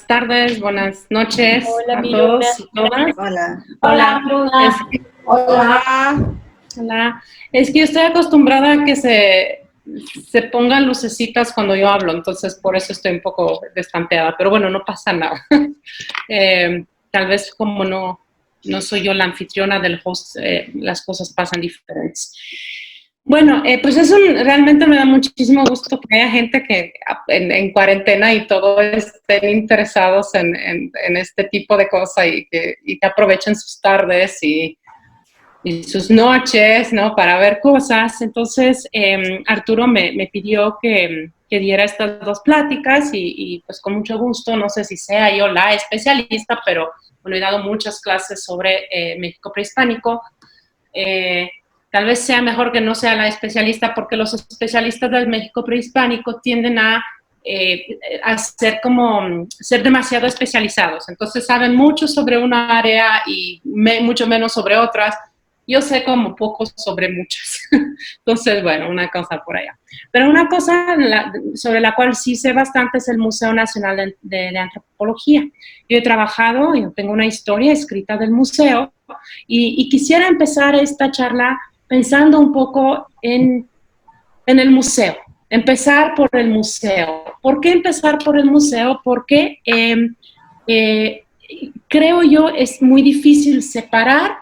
tardes, buenas noches. Hola, a mi todos Luna. y todas. Hola. Hola, Luna. Hola. Hola. Es que yo estoy acostumbrada a que se pongan lucecitas cuando yo hablo, entonces por eso estoy un poco destanteada, pero bueno, no pasa nada. Tal vez como no soy yo la anfitriona del host, las cosas pasan diferentes. Bueno, pues eso realmente me da muchísimo gusto que haya gente que en cuarentena y todo estén interesados en este tipo de cosas y que aprovechen sus tardes y sus noches, ¿no? Para ver cosas. Entonces, Arturo me pidió que diera estas dos pláticas y pues con mucho gusto, no sé si sea yo la especialista, pero bueno, he dado muchas clases sobre México prehispánico. Tal vez sea mejor que no sea la especialista porque los especialistas del México prehispánico tienden a ser demasiado especializados. Entonces saben mucho sobre una área y mucho menos sobre otras. Yo sé como poco sobre muchas. Entonces, bueno, una cosa por allá. Pero una cosa sobre la cual sí sé bastante es el Museo Nacional de Antropología. Yo he trabajado, yo tengo una historia escrita del museo y quisiera empezar esta charla pensando un poco en el museo. Empezar por el museo. ¿Por qué empezar por el museo? Porque creo yo es muy difícil separar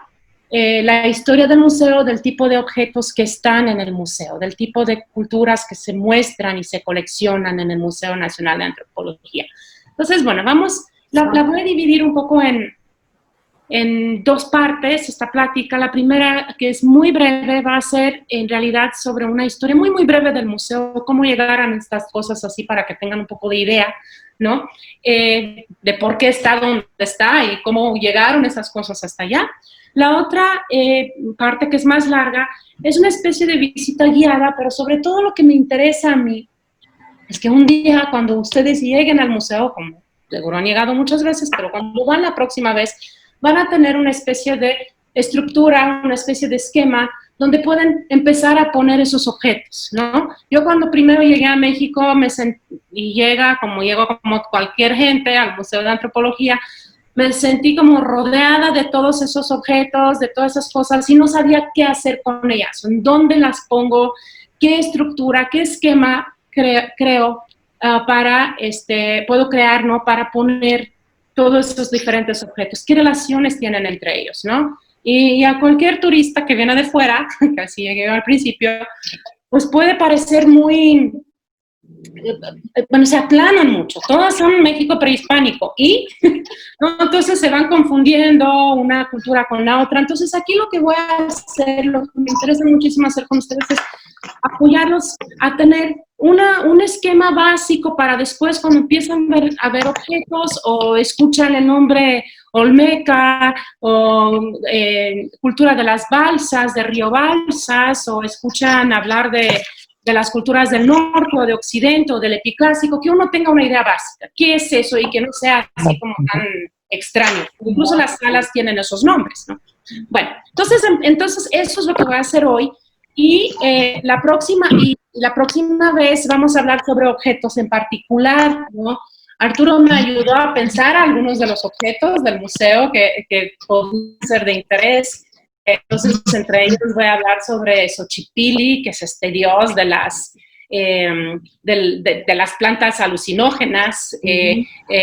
la historia del museo del tipo de objetos que están en el museo, del tipo de culturas que se muestran y se coleccionan en el Museo Nacional de Antropología. Entonces, bueno, la voy a dividir un poco en dos partes esta plática. La primera, que es muy breve, va a ser en realidad sobre una historia muy, muy breve del museo, cómo llegaron estas cosas así para que tengan un poco de idea, ¿no? De por qué está donde está y cómo llegaron esas cosas hasta allá. La otra parte, que es más larga, es una especie de visita guiada, pero sobre todo lo que me interesa a mí es que un día cuando ustedes lleguen al museo, como seguro han llegado muchas veces, pero cuando van la próxima vez, van a tener una especie de estructura, una especie de esquema donde pueden empezar a poner esos objetos, ¿no? Yo cuando primero llegué a México y llego como cualquier gente al Museo de Antropología, me sentí como rodeada de todos esos objetos, de todas esas cosas y no sabía qué hacer con ellas, en dónde las pongo, qué estructura, qué esquema creo puedo crear, ¿no? Para poner todos esos diferentes objetos, qué relaciones tienen entre ellos, ¿no? Y a cualquier turista que viene de fuera, que así llegué al principio, pues puede parecer muy, bueno, se aplanan mucho, todas son México prehispánico y ¿no? Entonces se van confundiendo una cultura con la otra. Entonces aquí lo que voy a hacer, lo que me interesa muchísimo hacer con ustedes es apoyarlos a tener un esquema básico para después cuando empiezan a ver objetos o escuchan el nombre Olmeca o cultura de las balsas, de Río Balsas, o escuchan hablar de las culturas del norte o de occidente o del epiclásico, que uno tenga una idea básica. ¿Qué es eso? Y que no sea así como tan extraño. Incluso las salas tienen esos nombres, ¿no? Bueno, entonces eso es lo que voy a hacer hoy. Y la próxima vez vamos a hablar sobre objetos en particular, ¿no? Arturo me ayudó a pensar algunos de los objetos del museo que pueden ser de interés. Entonces, entre ellos voy a hablar sobre Xochipilli, que es este dios de las plantas alucinógenas,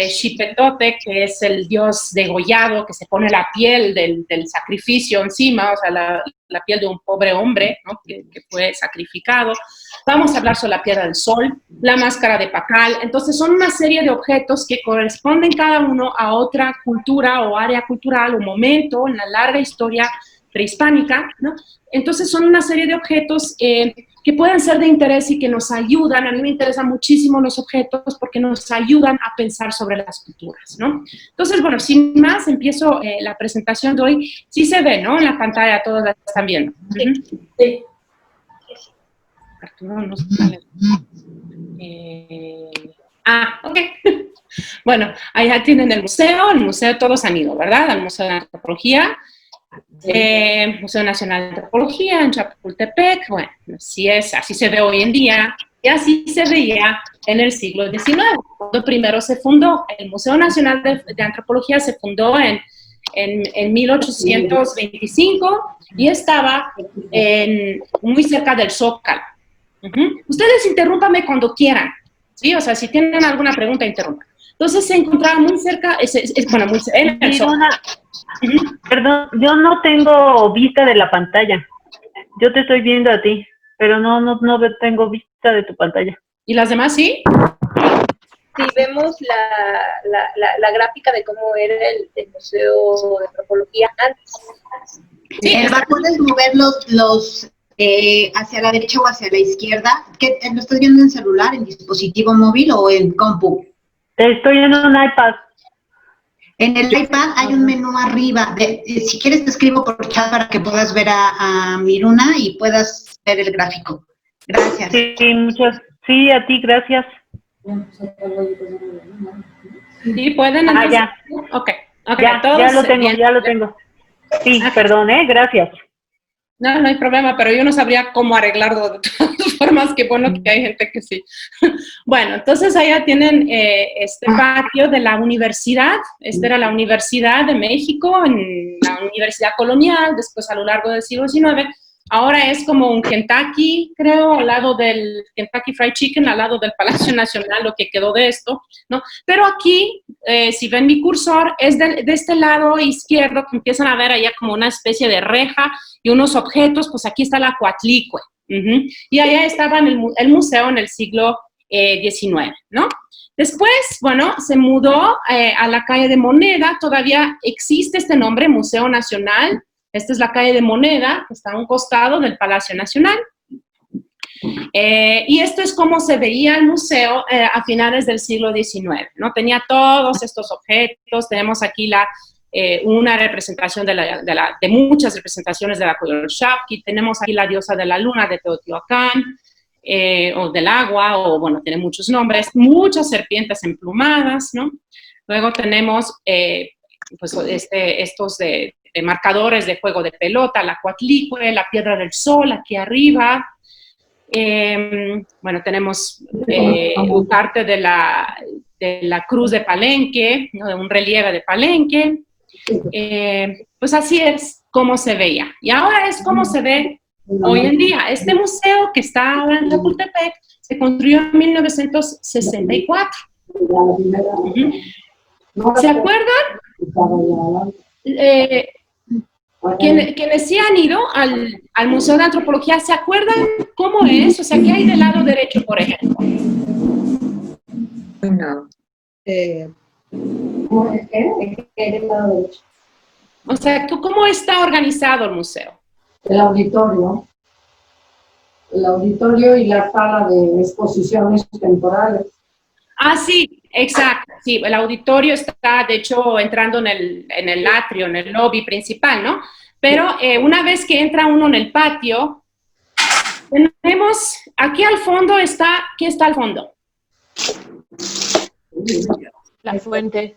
Xipetote, que es el dios degollado, que se pone la piel del sacrificio encima, o sea, la piel de un pobre hombre, ¿no? que fue sacrificado. Vamos a hablar sobre la piedra del sol, la máscara de Pacal. Entonces, son una serie de objetos que corresponden cada uno a otra cultura o área cultural o momento en la larga historia prehispánica, ¿no? Entonces son una serie de objetos que pueden ser de interés y que nos ayudan. A mí me interesan muchísimo los objetos porque nos ayudan a pensar sobre las culturas, ¿no? Entonces, bueno, sin más, empiezo la presentación de hoy. Sí se ve, ¿no? En la pantalla todos la están viendo. Sí. Arturo no sale. Ok. Bueno, allá tienen el museo todos han ido, ¿verdad? Al Museo de Antropología. Museo Nacional de Antropología en Chapultepec, bueno, así se ve hoy en día. Y así se veía en el siglo XIX, cuando primero se fundó. El Museo Nacional de Antropología se fundó en 1825 y estaba muy cerca del Zócalo. Ustedes interrúmpame cuando quieran, ¿sí? O sea, si tienen alguna pregunta, interrumpan. Entonces se encontraba muy cerca, bueno, muy cerca, en el Zócalo. Perdón, yo no tengo vista de la pantalla. Yo te estoy viendo a ti, pero no tengo vista de tu pantalla. ¿Y las demás sí? Sí, vemos la gráfica de cómo era el Museo de Antropología antes. Sí, ¿puedes mover los hacia la derecha o hacia la izquierda? ¿Qué, lo estás viendo en celular, en dispositivo móvil o en compu? Estoy en un iPad. En el iPad hay un menú arriba. Si quieres te escribo por chat para que puedas ver a Miruna y puedas ver el gráfico. Gracias. Sí, a ti, gracias. Sí, pueden. Entonces, ya. Ok, ya lo tengo. Sí, perdón, gracias. No hay problema, pero yo no sabría cómo arreglarlo de todas formas, qué bueno que hay gente que sí. Bueno, entonces allá tienen este patio de la universidad. Esta era la Universidad de México, en la Universidad Colonial, después a lo largo del siglo XIX. Ahora es como un Kentucky, creo, al lado del Kentucky Fried Chicken, al lado del Palacio Nacional, lo que quedó de esto, ¿no? Pero aquí, si ven mi cursor, es de este lado izquierdo que empiezan a ver allá como una especie de reja y unos objetos, pues aquí está la Coatlicue. Y allá estaba el museo en el siglo XIX, ¿no? Después, bueno, se mudó a la calle de Moneda, todavía existe este nombre, Museo Nacional. Esta es la calle de Moneda, que está a un costado del Palacio Nacional. Y esto es como se veía el museo a finales del siglo XIX, ¿no? Tenía todos estos objetos. Tenemos aquí una representación de muchas representaciones de la Coyolxauhqui. Tenemos aquí la diosa de la luna de Teotihuacán, o del agua, o bueno, tiene muchos nombres. Muchas serpientes emplumadas, ¿no? Luego tenemos pues estos de marcadores de juego de pelota, la Coatlicue, la Piedra del Sol aquí arriba. Bueno, tenemos parte de la cruz de Palenque, ¿no? De un relieve de Palenque. Pues así es como se veía. Y ahora es como se ve hoy en día. Este museo que está ahora en Chapultepec se construyó en 1964. ¿Se acuerdan? Quienes sí han ido al Museo de Antropología, ¿se acuerdan cómo es? O sea, ¿qué hay del lado derecho, por ejemplo? No. O sea, ¿cómo está organizado el museo? El auditorio y la sala de exposiciones temporales. Ah, sí, exacto. Sí, el auditorio está, de hecho, entrando en el atrio, en el lobby principal, ¿no? Pero una vez que entra uno en el patio, tenemos, aquí al fondo está, ¿qué está al fondo? La fuente.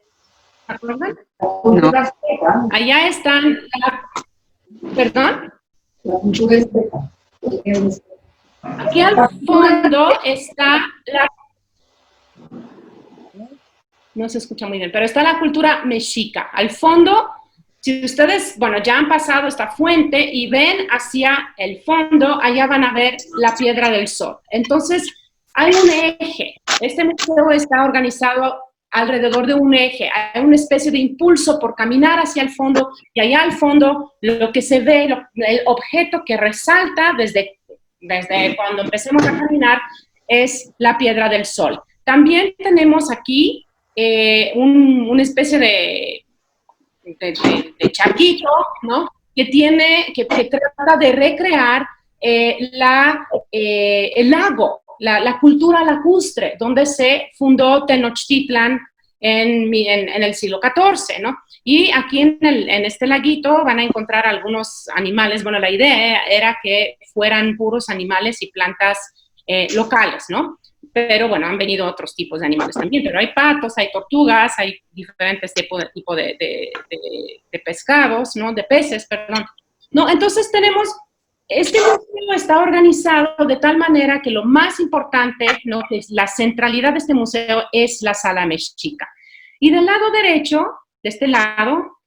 ¿Se acuerdan? No. Allá están, ¿perdón? La cultura azteca. Aquí al fondo está no se escucha muy bien, pero está la cultura mexica. Al fondo, si ustedes, bueno, ya han pasado esta fuente y ven hacia el fondo, allá van a ver la Piedra del Sol. Entonces, hay un eje. Este museo está organizado alrededor de un eje. Hay una especie de impulso por caminar hacia el fondo, y allá al fondo lo que se ve, el objeto que resalta desde cuando empecemos a caminar es la Piedra del Sol. También tenemos aquí una especie de charquito, ¿no? que trata de recrear el lago, la cultura lacustre, donde se fundó Tenochtitlan en el siglo XIV, ¿no? Y aquí en este laguito van a encontrar algunos animales. Bueno, la idea era que fueran puros animales y plantas locales, ¿no? Pero bueno, han venido otros tipos de animales también, pero hay patos, hay tortugas, hay diferentes tipos de pescados, ¿no? De peces, perdón. No, entonces tenemos este museo está organizado de tal manera que lo más importante, ¿no?, que es la centralidad de este museo es la sala mexica. Y del lado derecho, de este lado,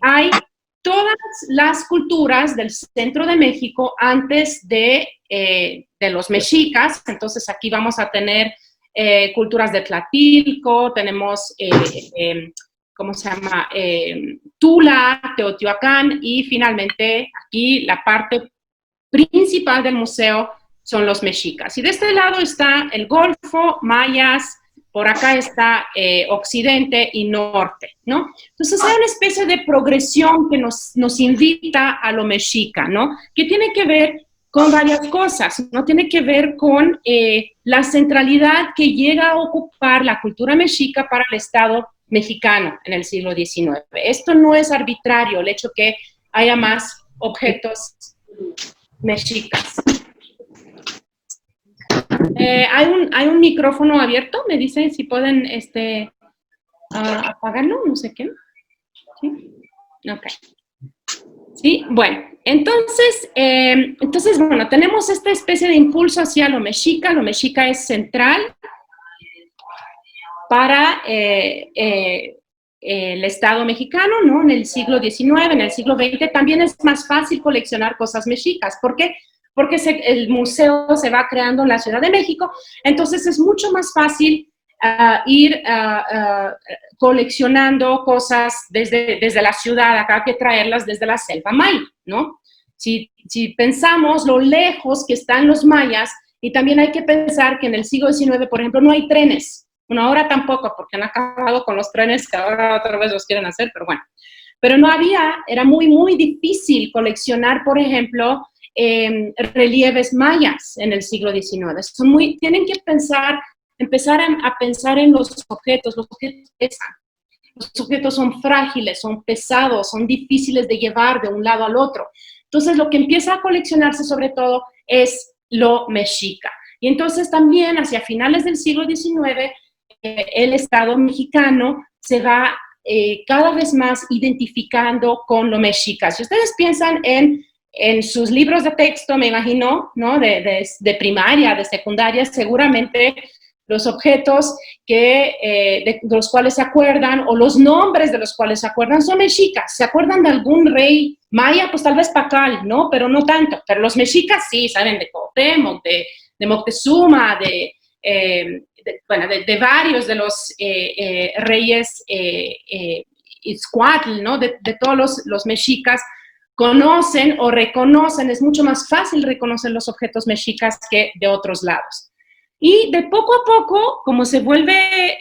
hay todas las culturas del centro de México antes de los mexicas. Entonces aquí vamos a tener culturas de Tlatilco, tenemos, ¿cómo se llama? Tula, Teotihuacán, y finalmente aquí la parte principal del museo son los mexicas. Y de este lado está el Golfo, mayas, por acá está occidente y norte, ¿no? Entonces hay una especie de progresión que nos invita a lo mexica, ¿no? Que tiene que ver con varias cosas, ¿no? Tiene que ver con la centralidad que llega a ocupar la cultura mexica para el Estado mexicano en el siglo XIX. Esto no es arbitrario, el hecho que haya más objetos mexicas. Hay un micrófono abierto, me dicen si pueden apagarlo, no sé qué. ¿Sí? Ok. Sí, bueno, entonces, bueno, tenemos esta especie de impulso hacia lo mexica es central para el Estado mexicano, ¿no? En el siglo XIX, en el siglo XX, también es más fácil coleccionar cosas mexicas. ¿Por qué? Porque el museo se va creando en la Ciudad de México, entonces es mucho más fácil ir coleccionando cosas desde la ciudad, acá que traerlas desde la selva maya, ¿no? Si pensamos lo lejos que están los mayas, y también hay que pensar que en el siglo XIX, por ejemplo, no hay trenes. Bueno, ahora tampoco, porque han acabado con los trenes que ahora otra vez los quieren hacer, pero bueno. Pero no había, era muy, muy difícil coleccionar, por ejemplo, relieves mayas en el siglo XIX. Tienen que empezar a pensar en los objetos pesan. Los objetos son frágiles, son pesados, son difíciles de llevar de un lado al otro. Entonces, lo que empieza a coleccionarse sobre todo es lo mexica. Y entonces también hacia finales del siglo XIX, el Estado mexicano se va cada vez más identificando con lo mexica. Si ustedes piensan en sus libros de texto, me imagino, ¿no? de primaria, de secundaria, seguramente los objetos de los cuales se acuerdan, o los nombres de los cuales se acuerdan, son mexicas. ¿Se acuerdan de algún rey maya? Pues tal vez Pacal, ¿no? Pero no tanto. Pero los mexicas sí, saben de Cuauhtémoc, de Moctezuma, de varios de los reyes Itzcuatl, ¿no? De todos los mexicas, conocen o reconocen, es mucho más fácil reconocer los objetos mexicas que de otros lados. Y de poco a poco, como se vuelve,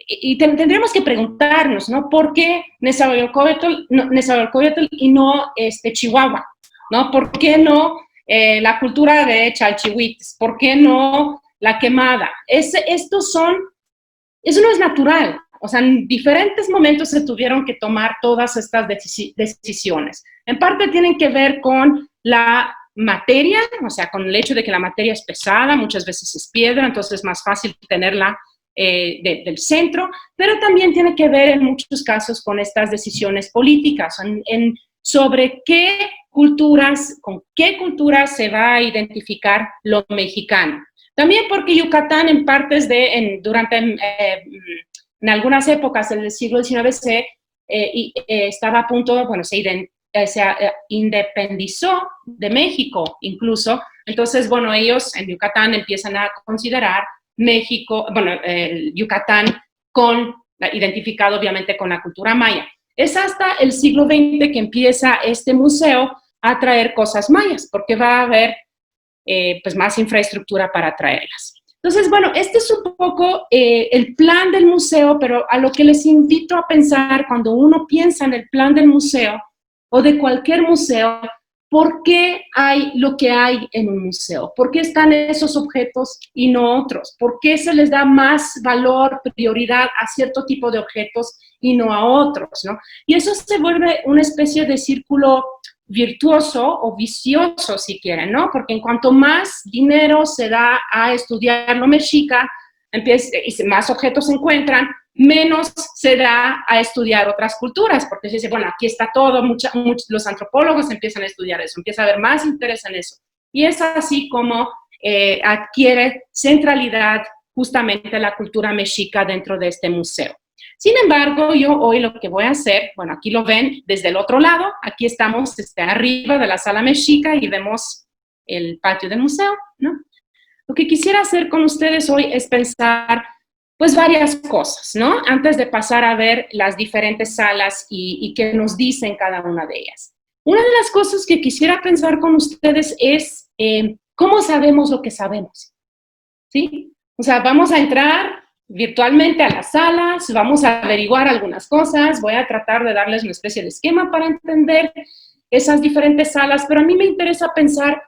y tendríamos que preguntarnos, ¿no? ¿Por qué Nezahualcóyotl y no Chihuahua? ¿No? ¿Por qué no la cultura de Chalchihuites? ¿Por qué no la quemada? Eso no es natural. O sea, en diferentes momentos se tuvieron que tomar todas estas decisiones. En parte tienen que ver con la materia, o sea, con el hecho de que la materia es pesada, muchas veces es piedra, entonces es más fácil tenerla del centro, pero también tiene que ver en muchos casos con estas decisiones políticas, sobre con qué culturas se va a identificar lo mexicano. También porque Yucatán en algunas épocas del siglo XIX estaba a punto, bueno, se independizó de México incluso. Entonces, bueno, ellos en Yucatán empiezan a considerar Yucatán identificado obviamente con la cultura maya. Es hasta el siglo XX que empieza este museo a traer cosas mayas, porque va a haber pues más infraestructura para traerlas. Entonces, bueno, este es un poco el plan del museo, pero a lo que les invito a pensar cuando uno piensa en el plan del museo o de cualquier museo, ¿por qué hay lo que hay en un museo? ¿Por qué están esos objetos y no otros? ¿Por qué se les da más valor, prioridad a cierto tipo de objetos y no a otros, ¿no? Y eso se vuelve una especie de círculo virtuoso o vicioso, si quieren, ¿no? Porque en cuanto más dinero se da a estudiar lo mexica, y más objetos se encuentran, menos se da a estudiar otras culturas, porque se dice, bueno, aquí está todo, los antropólogos empiezan a estudiar eso, empieza a haber más interés en eso. Y es así como adquiere centralidad justamente la cultura mexica dentro de este museo. Sin embargo, yo hoy lo que voy a hacer, bueno, aquí lo ven desde el otro lado, aquí estamos arriba de la sala mexica y vemos el patio del museo, ¿no? Lo que quisiera hacer con ustedes hoy es pensar, pues, varias cosas, ¿no? Antes de pasar a ver las diferentes salas y qué nos dicen cada una de ellas. Una de las cosas que quisiera pensar con ustedes es cómo sabemos lo que sabemos, ¿sí? O sea, vamos a entrar virtualmente a las salas, vamos a averiguar algunas cosas, voy a tratar de darles una especie de esquema para entender esas diferentes salas, pero a mí me interesa pensar,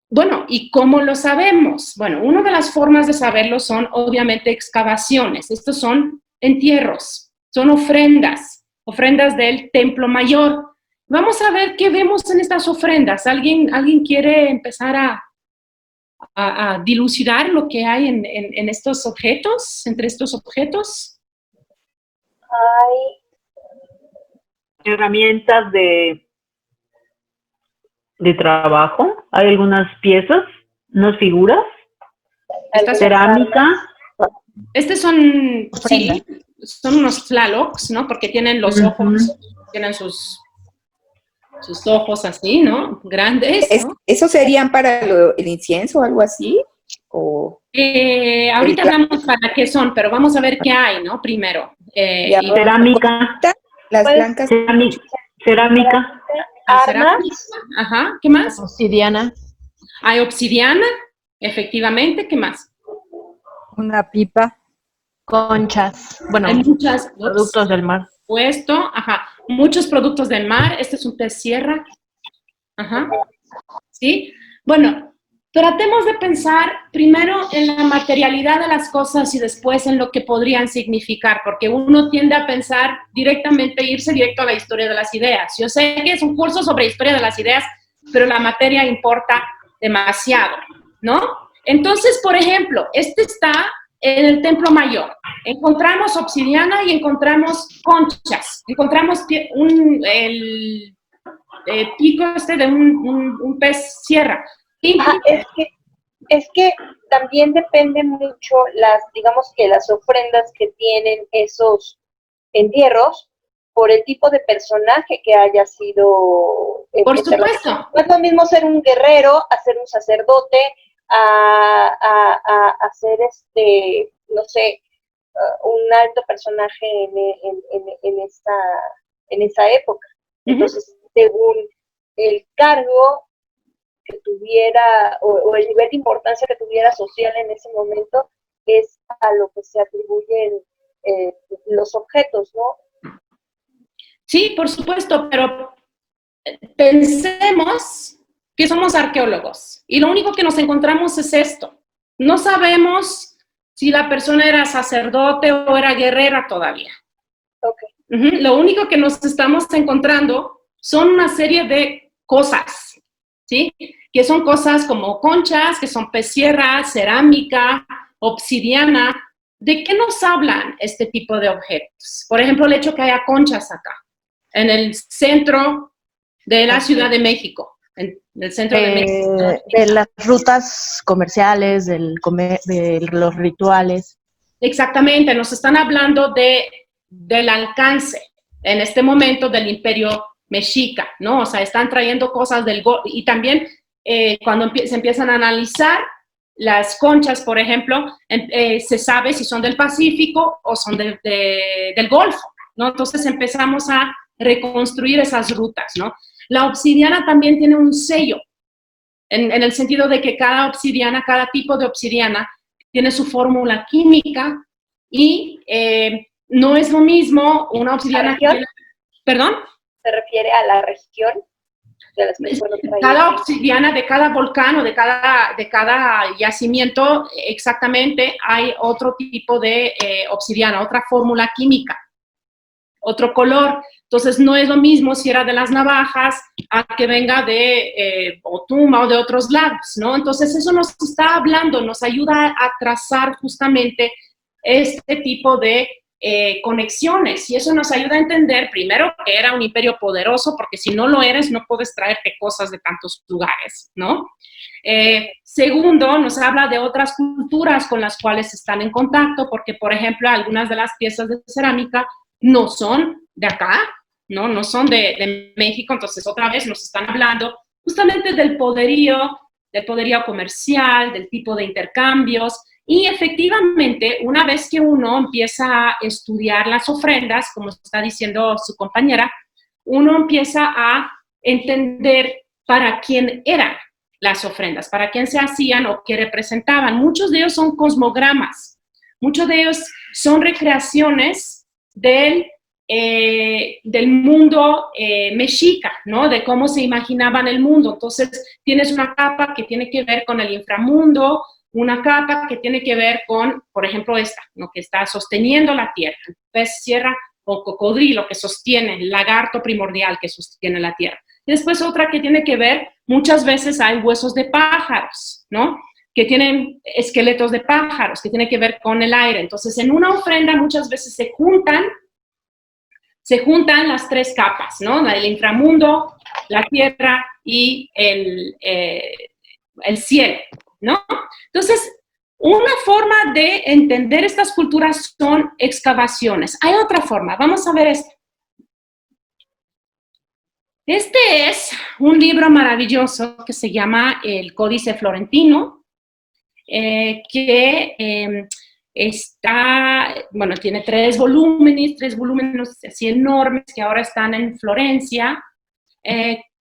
bueno, ¿y cómo lo sabemos? Bueno, una de las formas de saberlo son, obviamente, excavaciones. Estos son entierros, son ofrendas del Templo Mayor. Vamos a ver qué vemos en estas ofrendas. ¿Alguien quiere empezar a dilucidar lo que hay en estos objetos, entre estos objetos? Hay Herramientas de trabajo, hay algunas piezas, unas figuras, cerámica. Estos son, sí, son unos tlalocs, ¿no? Porque tienen los ojos, tienen sus ojos así, ¿no? Grandes, ¿no? ¿Eso serían para el incienso o algo así? ¿O ahorita hablamos para qué son, pero vamos a ver qué hay, ¿no? Primero. Cerámica. Las Pues, blancas. Cerámica. armas, Ajá, ¿qué más? Obsidiana. Hay obsidiana, efectivamente, ¿qué más? Una pipa. Conchas. Bueno, Hay muchas productos del mar. puesto, ajá, muchos productos del mar. Este es un pez sierra. Ajá. ¿Sí? Bueno, tratemos de pensar primero en la materialidad de las cosas y después en lo que podrían significar, porque uno tiende a pensar directamente, irse directo a la historia de las ideas. Yo sé que es un curso sobre historia de las ideas, pero la materia importa demasiado, ¿no? Entonces, por ejemplo, este está en el Templo Mayor. Encontramos obsidiana y encontramos conchas. Encontramos el pico de un pez sierra. es que también depende mucho digamos que las ofrendas que tienen esos entierros por el tipo de personaje que haya sido. Por supuesto. No es lo mismo ser un guerrero, a ser un sacerdote, a ser no sé, un alto personaje en esa época. Entonces, según el cargo que tuviera o el nivel de importancia que tuviera social en ese momento, es a lo que se atribuyen los objetos, ¿no? Sí, por supuesto, pero pensemos que somos arqueólogos y lo único que nos encontramos es esto. No sabemos si la persona era sacerdote o era guerrera todavía. Okay. Lo único que nos estamos encontrando son una serie de cosas, ¿sí? Que son cosas como conchas, que son pez sierra, cerámica, obsidiana. ¿De qué nos hablan este tipo de objetos? Por ejemplo, el hecho que haya conchas acá, en el centro de la Ciudad de México, en el centro de México. De las rutas comerciales, de los rituales. Exactamente, nos están hablando del alcance en este momento del Imperio Mexica, ¿no? O sea, están trayendo cosas y también cuando se empiezan a analizar las conchas, por ejemplo, se sabe si son del Pacífico o son del Golfo, ¿no? Entonces empezamos a reconstruir esas rutas, ¿no? La obsidiana también tiene un sello, en el sentido de que cada tipo de obsidiana tiene su fórmula química y no es lo mismo una obsidiana que... ¿Perdón? ¿Se refiere a la región? Cada obsidiana de cada volcán o de cada yacimiento, exactamente, hay otro tipo de obsidiana, otra fórmula química, otro color. Entonces, no es lo mismo si era de las navajas a que venga de Otuma o de otros lados, ¿no? Entonces, eso nos está hablando, nos ayuda a trazar justamente este tipo de conexiones, y eso nos ayuda a entender, primero, que era un imperio poderoso, porque si no lo eres, no puedes traerte cosas de tantos lugares, ¿no? Segundo, nos habla de otras culturas con las cuales están en contacto, porque, por ejemplo, algunas de las piezas de cerámica no son de acá, no son de México, entonces otra vez nos están hablando justamente del poderío comercial, del tipo de intercambios, y efectivamente, una vez que uno empieza a estudiar las ofrendas, como está diciendo su compañera, uno empieza a entender para quién eran las ofrendas, para quién se hacían o qué representaban. Muchos de ellos son cosmogramas, muchos de ellos son recreaciones del mundo mexica, ¿no? De cómo se imaginaban el mundo. Entonces, tienes una capa que tiene que ver con el inframundo, una capa que tiene que ver con, por ejemplo, esta, ¿no? Que está sosteniendo la tierra. El pez sierra o cocodrilo que sostiene, el lagarto primordial que sostiene la tierra. Y después otra que tiene que ver, muchas veces hay huesos de pájaros, ¿no? Que tienen esqueletos de pájaros, que tienen que ver con el aire. Entonces, en una ofrenda muchas veces se juntan las tres capas, ¿no? El inframundo, la tierra y el cielo, ¿no? Entonces, una forma de entender estas culturas son excavaciones. Hay otra forma, vamos a ver esto. Este es un libro maravilloso que se llama El Códice Florentino, que tiene tres volúmenes así enormes que ahora están en Florencia,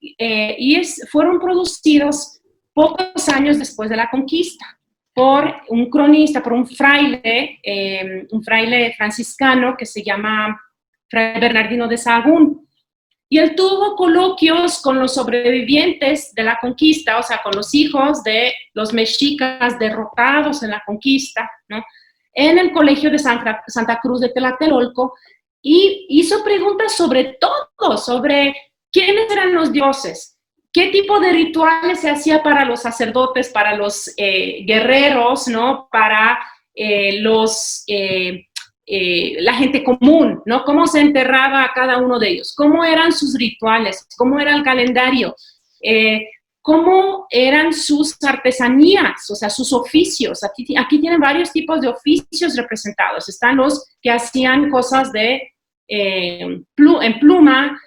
y fueron producidos pocos años después de la conquista por un cronista, por un fraile franciscano que se llama Fray Bernardino de Sahagún. Y él tuvo coloquios con los sobrevivientes de la conquista, o sea, con los hijos de los mexicas derrotados en la conquista, ¿no? En el colegio de Santa Cruz de Tlatelolco, y hizo preguntas sobre todo, sobre quiénes eran los dioses, qué tipo de rituales se hacía para los sacerdotes, para los guerreros, ¿no? Para la gente común, ¿no? Cómo se enterraba a cada uno de ellos, cómo eran sus rituales, cómo era el calendario, cómo eran sus artesanías, o sea, sus oficios. Aquí tienen varios tipos de oficios representados. Están los que hacían cosas en pluma.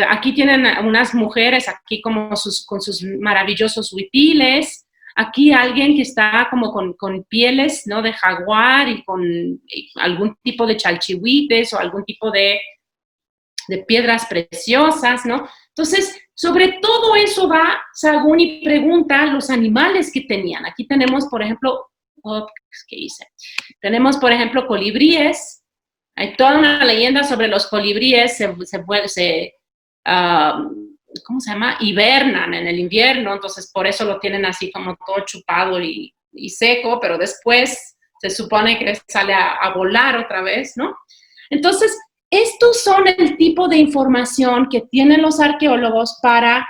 Aquí tienen unas mujeres aquí como con sus maravillosos huipiles. Aquí alguien que está como con pieles, ¿no? De jaguar y con algún tipo de chalchihuites o algún tipo de piedras preciosas, ¿no? Entonces, sobre todo eso va Sahagún y pregunta los animales que tenían. Aquí tenemos, por ejemplo, ¿qué hice? Tenemos, por ejemplo, colibríes. Hay toda una leyenda sobre los colibríes. ¿Cómo se llama? Hibernan en el invierno, entonces por eso lo tienen así como todo chupado y seco, pero después se supone que sale a volar otra vez, ¿no? Entonces, estos son el tipo de información que tienen los arqueólogos para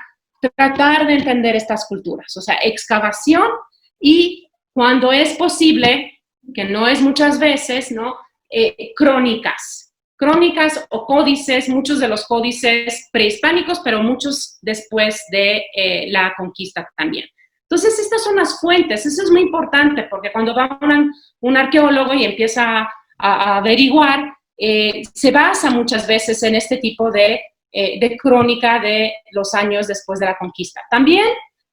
tratar de entender estas culturas, o sea, excavación y, cuando es posible, que no es muchas veces, ¿no? Crónicas o códices, muchos de los códices prehispánicos, pero muchos después de la conquista también. Entonces, estas son las fuentes. Eso es muy importante, porque cuando va un arqueólogo y empieza a averiguar, se basa muchas veces en este tipo de crónica de los años después de la conquista. También,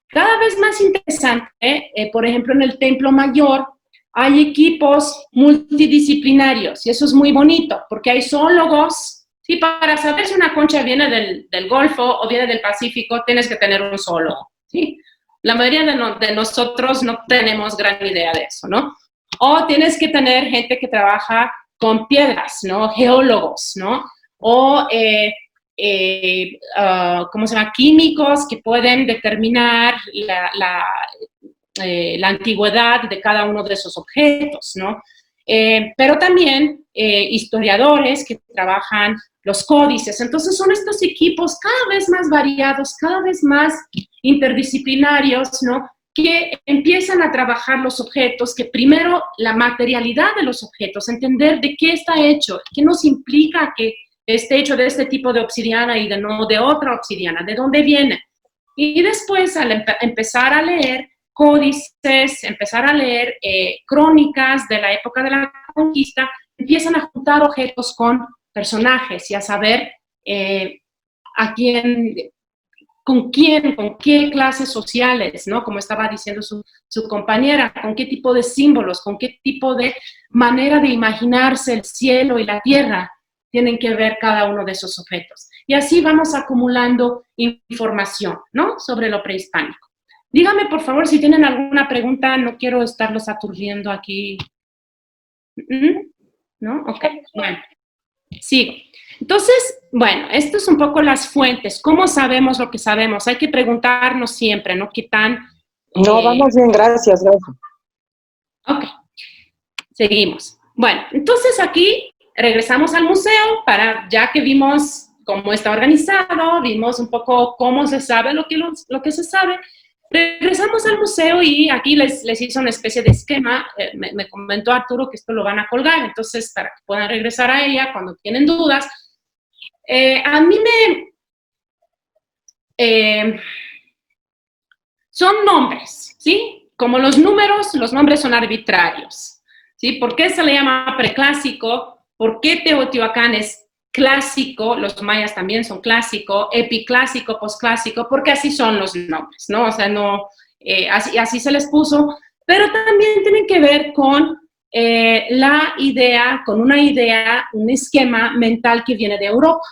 cada vez más interesante, por ejemplo, en el Templo Mayor, hay equipos multidisciplinarios, y eso es muy bonito, porque hay zoólogos. Sí, para saber si una concha viene del Golfo o viene del Pacífico, tienes que tener un zoólogo, ¿sí? La mayoría de nosotros no tenemos gran idea de eso, ¿no? O tienes que tener gente que trabaja con piedras, ¿no? Geólogos, ¿no? O, ¿cómo se llama? Químicos que pueden determinar la antigüedad de cada uno de esos objetos, ¿no? Pero también historiadores que trabajan los códices. Entonces, son estos equipos cada vez más variados, cada vez más interdisciplinarios, ¿no? que empiezan a trabajar los objetos, que primero la materialidad de los objetos, entender de qué está hecho, qué nos implica que esté hecho de este tipo de obsidiana y no de otra obsidiana, de dónde viene. Y después, al empezar a leer códices, empezar a leer crónicas de la época de la conquista, empiezan a juntar objetos con personajes y a saber con qué clases sociales, ¿no? Como estaba diciendo su compañera, con qué tipo de símbolos, con qué tipo de manera de imaginarse el cielo y la tierra tienen que ver cada uno de esos objetos. Y así vamos acumulando información, ¿no? Sobre lo prehispánico. Díganme, por favor, si tienen alguna pregunta, no quiero estarlos aturdiendo aquí. ¿No? Ok, bueno. Sí. Entonces, bueno, esto es un poco las fuentes. ¿Cómo sabemos lo que sabemos? Hay que preguntarnos siempre, ¿no? ¿Qué tan...? No, vamos bien, gracias, gracias. Ok, seguimos. Bueno, entonces aquí regresamos al museo ya que vimos cómo está organizado, vimos un poco cómo se sabe lo que se sabe. Regresamos al museo y aquí les hice una especie de esquema. Me comentó Arturo que esto lo van a colgar, entonces para que puedan regresar a ella cuando tienen dudas. A mí son nombres, ¿sí? Como los nombres son arbitrarios, ¿sí? ¿Por qué se le llama preclásico? ¿Por qué Teotihuacán es clásico? Los mayas también son clásico, epiclásico, posclásico, porque así son los nombres, ¿no? O sea, no, así se les puso, pero también tienen que ver con una idea, un esquema mental que viene de Europa.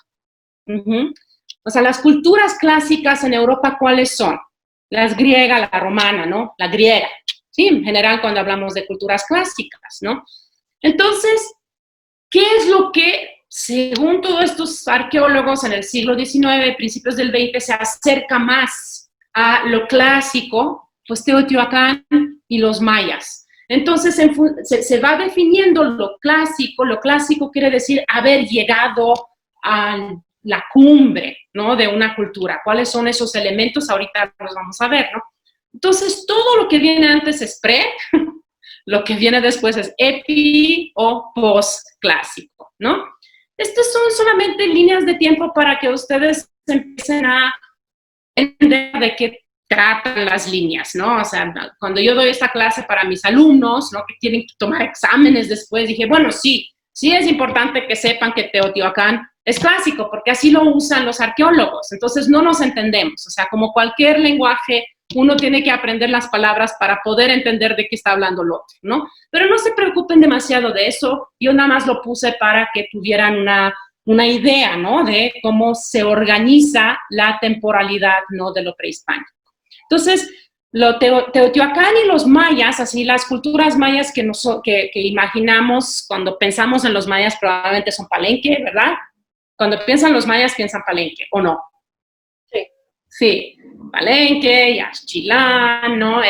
O sea, las culturas clásicas en Europa, ¿cuáles son? Las griega, la romana, ¿no? La griega, ¿sí? En general, cuando hablamos de culturas clásicas, ¿no? Entonces, ¿qué es lo que, según todos estos arqueólogos en el siglo XIX, principios del XX, se acerca más a lo clásico? Pues Teotihuacán y los mayas. Entonces, se va definiendo lo clásico. Lo clásico quiere decir haber llegado a la cumbre, ¿no? De una cultura. ¿Cuáles son esos elementos? Ahorita los vamos a ver, ¿no? Entonces, todo lo que viene antes es pre, lo que viene después es epi o post-clásico, ¿no? Estas son solamente líneas de tiempo para que ustedes empiecen a entender de qué tratan las líneas, ¿no? O sea, cuando yo doy esta clase para mis alumnos, ¿no? Que tienen que tomar exámenes después, dije, bueno, sí es importante que sepan que Teotihuacán es clásico, porque así lo usan los arqueólogos, entonces no nos entendemos, o sea, como cualquier lenguaje, uno tiene que aprender las palabras para poder entender de qué está hablando el otro, ¿no? Pero no se preocupen demasiado de eso, yo nada más lo puse para que tuvieran una idea, ¿no? De cómo se organiza la temporalidad, ¿no? De lo prehispánico. Entonces, Teotihuacán y los mayas, así las culturas mayas que imaginamos cuando pensamos en los mayas probablemente son Palenque, ¿verdad? Cuando piensan los mayas, piensan Palenque, ¿o no? Sí. Sí, Palenque, Yaxchilán, ¿no?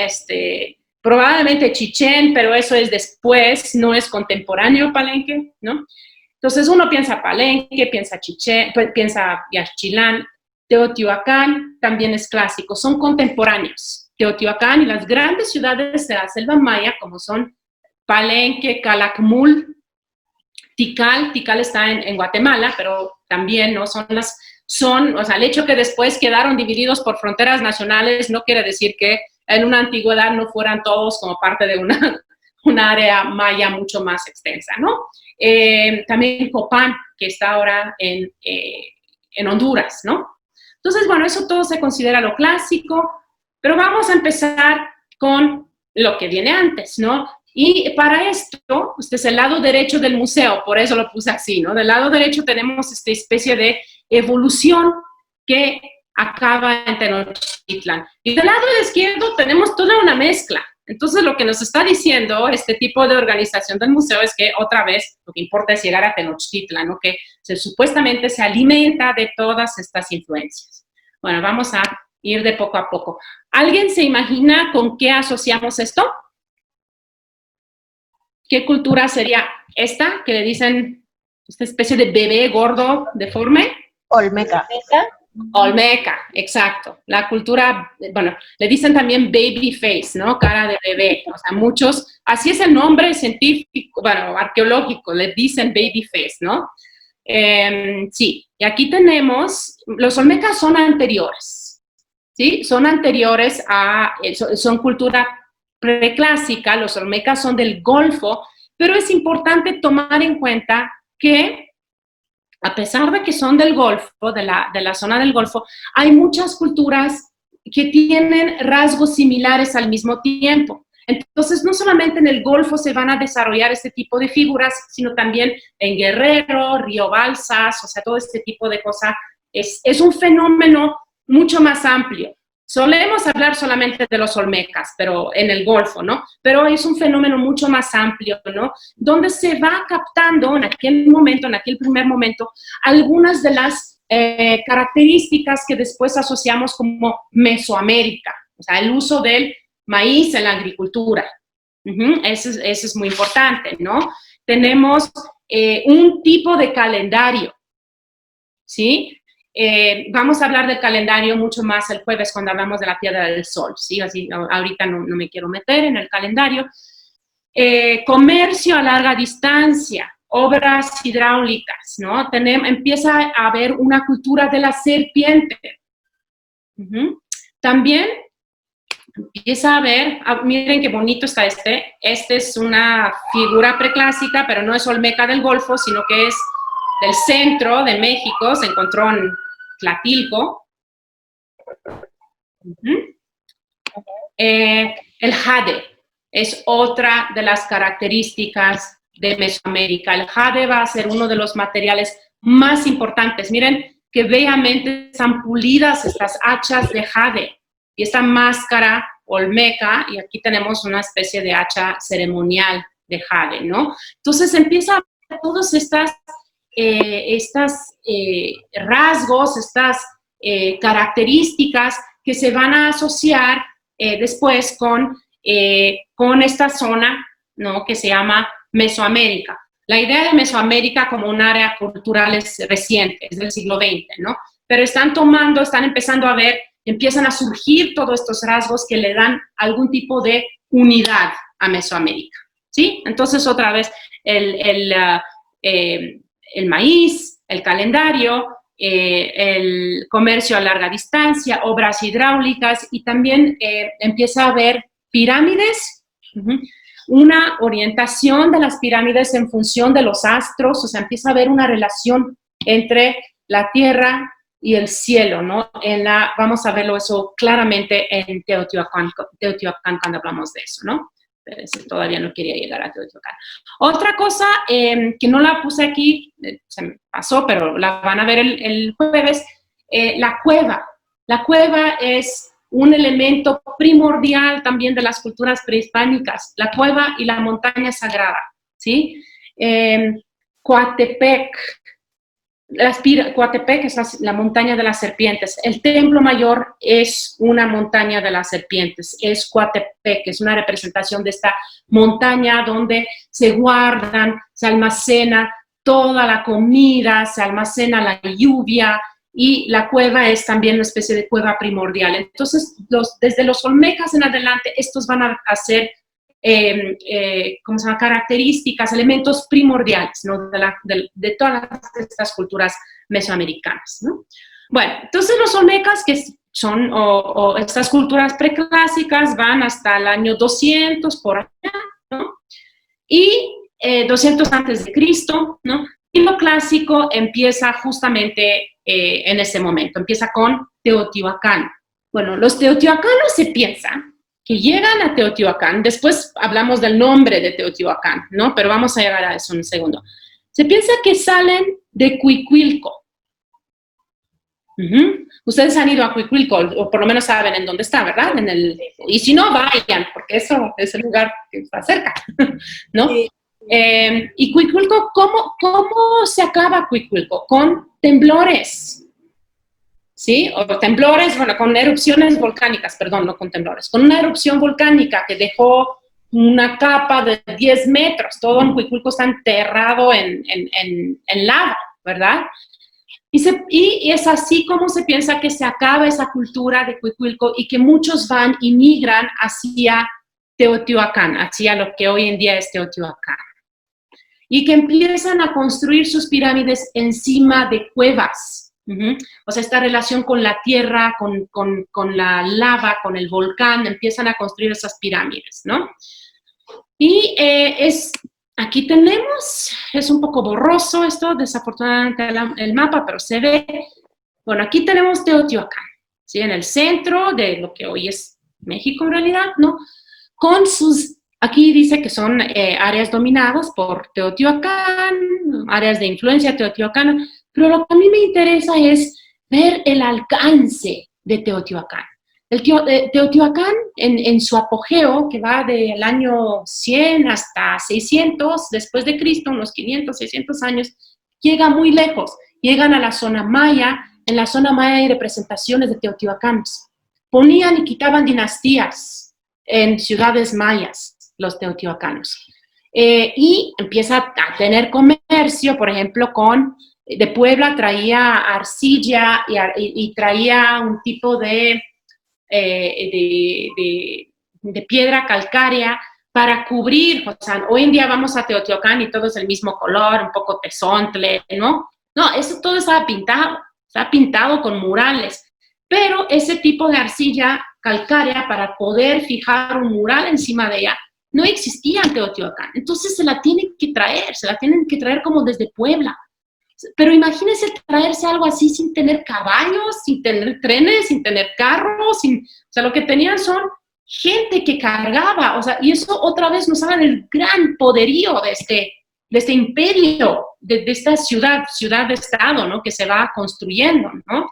Probablemente Chichén, pero eso es después, no es contemporáneo Palenque, ¿no? Entonces uno piensa Palenque, piensa Chichén, piensa Yaxchilán. Teotihuacán también es clásico, son contemporáneos. Teotihuacán y las grandes ciudades de la selva maya, como son Palenque, Calakmul, Tikal está en Guatemala, pero también, ¿no? O sea, el hecho que después quedaron divididos por fronteras nacionales no quiere decir que en una antigüedad no fueran todos como parte de una área maya mucho más extensa, ¿no? También Copán, que está ahora en Honduras, ¿no? Entonces, bueno, eso todo se considera lo clásico, pero vamos a empezar con lo que viene antes, ¿no? Y para esto, este es el lado derecho del museo, por eso lo puse así, ¿no? Del lado derecho tenemos esta especie de evolución que acaba en Tenochtitlan. Y del lado izquierdo tenemos toda una mezcla. Entonces, lo que nos está diciendo este tipo de organización del museo es que, otra vez, lo que importa es llegar a Tenochtitlan, ¿no? Que supuestamente se alimenta de todas estas influencias. Bueno, vamos a ir de poco a poco. ¿Alguien se imagina con qué asociamos esto? ¿Qué cultura sería esta, que le dicen esta especie de bebé gordo, deforme? Olmeca. Olmeca, exacto. La cultura, bueno, le dicen también baby face, ¿no? Cara de bebé. O sea, muchos, así es el nombre científico, bueno, arqueológico, le dicen baby face, ¿no? Sí, y aquí tenemos, los olmecas son anteriores, ¿sí? Son anteriores a, son cultura preclásica, los olmecas son del Golfo, pero es importante tomar en cuenta que a pesar de que son del Golfo, de la zona del Golfo, hay muchas culturas que tienen rasgos similares al mismo tiempo. Entonces, no solamente en el Golfo se van a desarrollar este tipo de figuras, sino también en Guerrero, Río Balsas, o sea, todo este tipo de cosas. Es un fenómeno mucho más amplio. Solemos hablar solamente de los olmecas, pero en el Golfo, ¿no? Pero es un fenómeno mucho más amplio, ¿no? Donde se va captando en aquel momento, en aquel primer momento, algunas de las características que después asociamos como Mesoamérica, o sea, el uso del maíz en la agricultura. Eso es muy importante, ¿no? Tenemos un tipo de calendario, ¿sí? Vamos a hablar del calendario mucho más el jueves cuando hablamos de la Piedra del Sol, ¿sí? Así, ahorita no me quiero meter en el calendario. Comercio a larga distancia, obras hidráulicas, ¿no? Empieza a haber una cultura de la serpiente. También empieza a haber, miren qué bonito está este es una figura preclásica, pero no es olmeca del Golfo, sino que es del centro de México, se encontró en Tlatilco. El jade es otra de las características de Mesoamérica. El jade va a ser uno de los materiales más importantes. Miren que bellamente están pulidas estas hachas de jade y esta máscara olmeca, y aquí tenemos una especie de hacha ceremonial de jade, ¿no? Entonces empieza a ver todas estas rasgos, estas características que se van a asociar después con esta zona, ¿no? Que se llama Mesoamérica. La idea de Mesoamérica como un área cultural es reciente, es del siglo XX, ¿no? Pero están empezando a ver, empiezan a surgir todos estos rasgos que le dan algún tipo de unidad a Mesoamérica, ¿sí? Entonces, otra vez, el maíz, el calendario, el comercio a larga distancia, obras hidráulicas, y también empieza a haber pirámides, una orientación de las pirámides en función de los astros, o sea, empieza a haber una relación entre la tierra y el cielo, ¿no? Vamos a verlo eso claramente en Teotihuacán cuando hablamos de eso, ¿no? Pero todavía no quería llegar a Teotihuacán. Otra cosa que no la puse aquí, se me pasó, pero la van a ver el jueves, la cueva. La cueva es un elemento primordial también de las culturas prehispánicas, la cueva y la montaña sagrada, ¿sí? Coatepec, Coatepec es la montaña de las serpientes. El templo mayor es una montaña de las serpientes, es Coatepec, es una representación de esta montaña donde se guardan, se almacena toda la comida, se almacena la lluvia, y la cueva es también una especie de cueva primordial. Entonces, desde los olmecas en adelante, estos van a ser ¿cómo se llama? Características, elementos primordiales, ¿no? de todas estas culturas mesoamericanas, ¿no? Bueno, entonces los olmecas, que son, o estas culturas preclásicas, van hasta el año 200 por allá, ¿no? Y 200 antes de Cristo, ¿no? Y lo clásico empieza justamente en ese momento, empieza con Teotihuacán. Bueno, los teotihuacanos se piensan que llegan a Teotihuacán, después hablamos del nombre de Teotihuacán, ¿no? Pero vamos a llegar a eso en un segundo. Se piensa que salen de Cuicuilco. Ustedes han ido a Cuicuilco, o por lo menos saben en dónde está, ¿verdad? Y si no, vayan, porque eso es el lugar que está cerca, ¿no? Sí. Y Cuicuilco, ¿cómo se acaba Cuicuilco? Con temblores, ¿sí? O temblores, bueno, con erupciones volcánicas, perdón, no con temblores, con una erupción volcánica que dejó una capa de 10 metros, todo en Cuicuilco está enterrado en lava, ¿verdad? Y es así como se piensa que se acaba esa cultura de Cuicuilco y que muchos van y migran hacia Teotihuacán, hacia lo que hoy en día es Teotihuacán. Y que empiezan a construir sus pirámides encima de cuevas. O sea, esta relación con la tierra, con la lava, con el volcán, empiezan a construir esas pirámides, ¿no? Y aquí tenemos, es un poco borroso esto, desafortunadamente el mapa, pero se ve. Bueno, aquí tenemos Teotihuacán, ¿sí? En el centro de lo que hoy es México en realidad, ¿no? Con aquí dice que son áreas dominadas por Teotihuacán, áreas de influencia teotihuacana, pero lo que a mí me interesa es ver el alcance de Teotihuacán. Teotihuacán, en su apogeo, que va del año 100 hasta 600 después de Cristo, unos 500, 600 años, llega muy lejos. Llegan a la zona maya. En la zona maya hay representaciones de teotihuacanos. Ponían y quitaban dinastías en ciudades mayas, los teotihuacanos. Y empieza a tener comercio, por ejemplo, de Puebla traía arcilla y traía un tipo de piedra calcárea para cubrir. O sea, hoy en día vamos a Teotihuacán y todo es el mismo color, un poco tezontle, ¿no? No, eso todo estaba pintado con murales, pero ese tipo de arcilla calcárea para poder fijar un mural encima de ella no existía en Teotihuacán. Entonces se la tienen que traer como desde Puebla. Pero imagínense traerse algo así sin tener caballos, sin tener trenes, sin tener carros, o sea, lo que tenían son gente que cargaba, o sea, y eso otra vez nos habla del gran poderío de este imperio, de esta ciudad-estado, ¿no? Que se va construyendo, ¿no?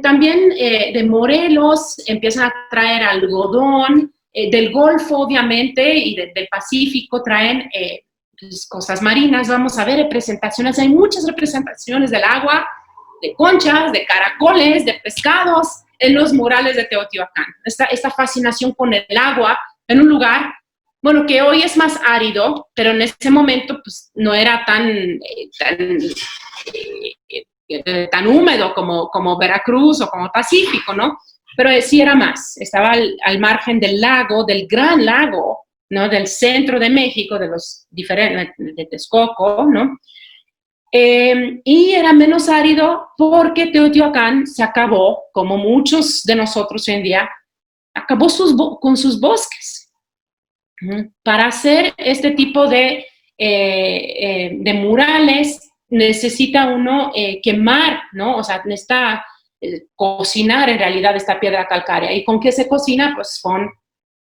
También de Morelos empiezan a traer algodón, del Golfo, obviamente, y del Pacífico traen cosas marinas. Vamos a ver representaciones, hay muchas representaciones del agua, de conchas, de caracoles, de pescados en los murales de Teotihuacán. Esta fascinación con el agua en un lugar, bueno, que hoy es más árido, pero en ese momento pues no era tan húmedo como Veracruz o como Pacífico, ¿no? Pero sí era más, estaba al margen del lago, del gran lago, ¿no? Del centro de México, de los diferentes, de Texcoco, ¿no? Y era menos árido porque Teotihuacán se acabó, como muchos de nosotros hoy en día, acabó con sus bosques. Para hacer este tipo de murales necesita uno quemar, ¿no? O sea, necesita cocinar en realidad esta piedra calcárea. ¿Y con qué se cocina? Pues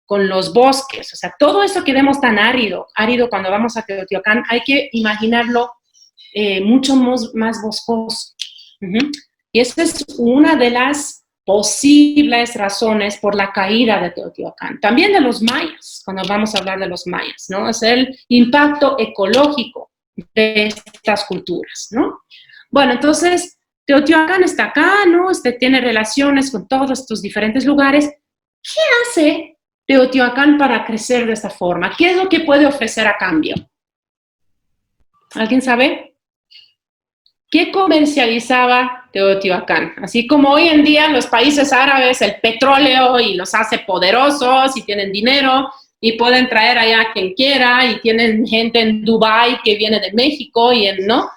con los bosques. O sea, todo eso que vemos tan árido cuando vamos a Teotihuacán, hay que imaginarlo mucho más boscoso. Y esa es una de las posibles razones por la caída de Teotihuacán. También de los mayas, cuando vamos a hablar de los mayas, ¿no? Es el impacto ecológico de estas culturas, ¿no? Bueno, entonces, Teotihuacán está acá, ¿no? Tiene relaciones con todos estos diferentes lugares. ¿Qué hace Teotihuacán para crecer de esta forma? ¿Qué es lo que puede ofrecer a cambio? ¿Alguien sabe? ¿Qué comercializaba Teotihuacán? Así como hoy en día los países árabes el petróleo y los hace poderosos y tienen dinero y pueden traer allá a quien quiera y tienen gente en Dubái que viene de México ¿no?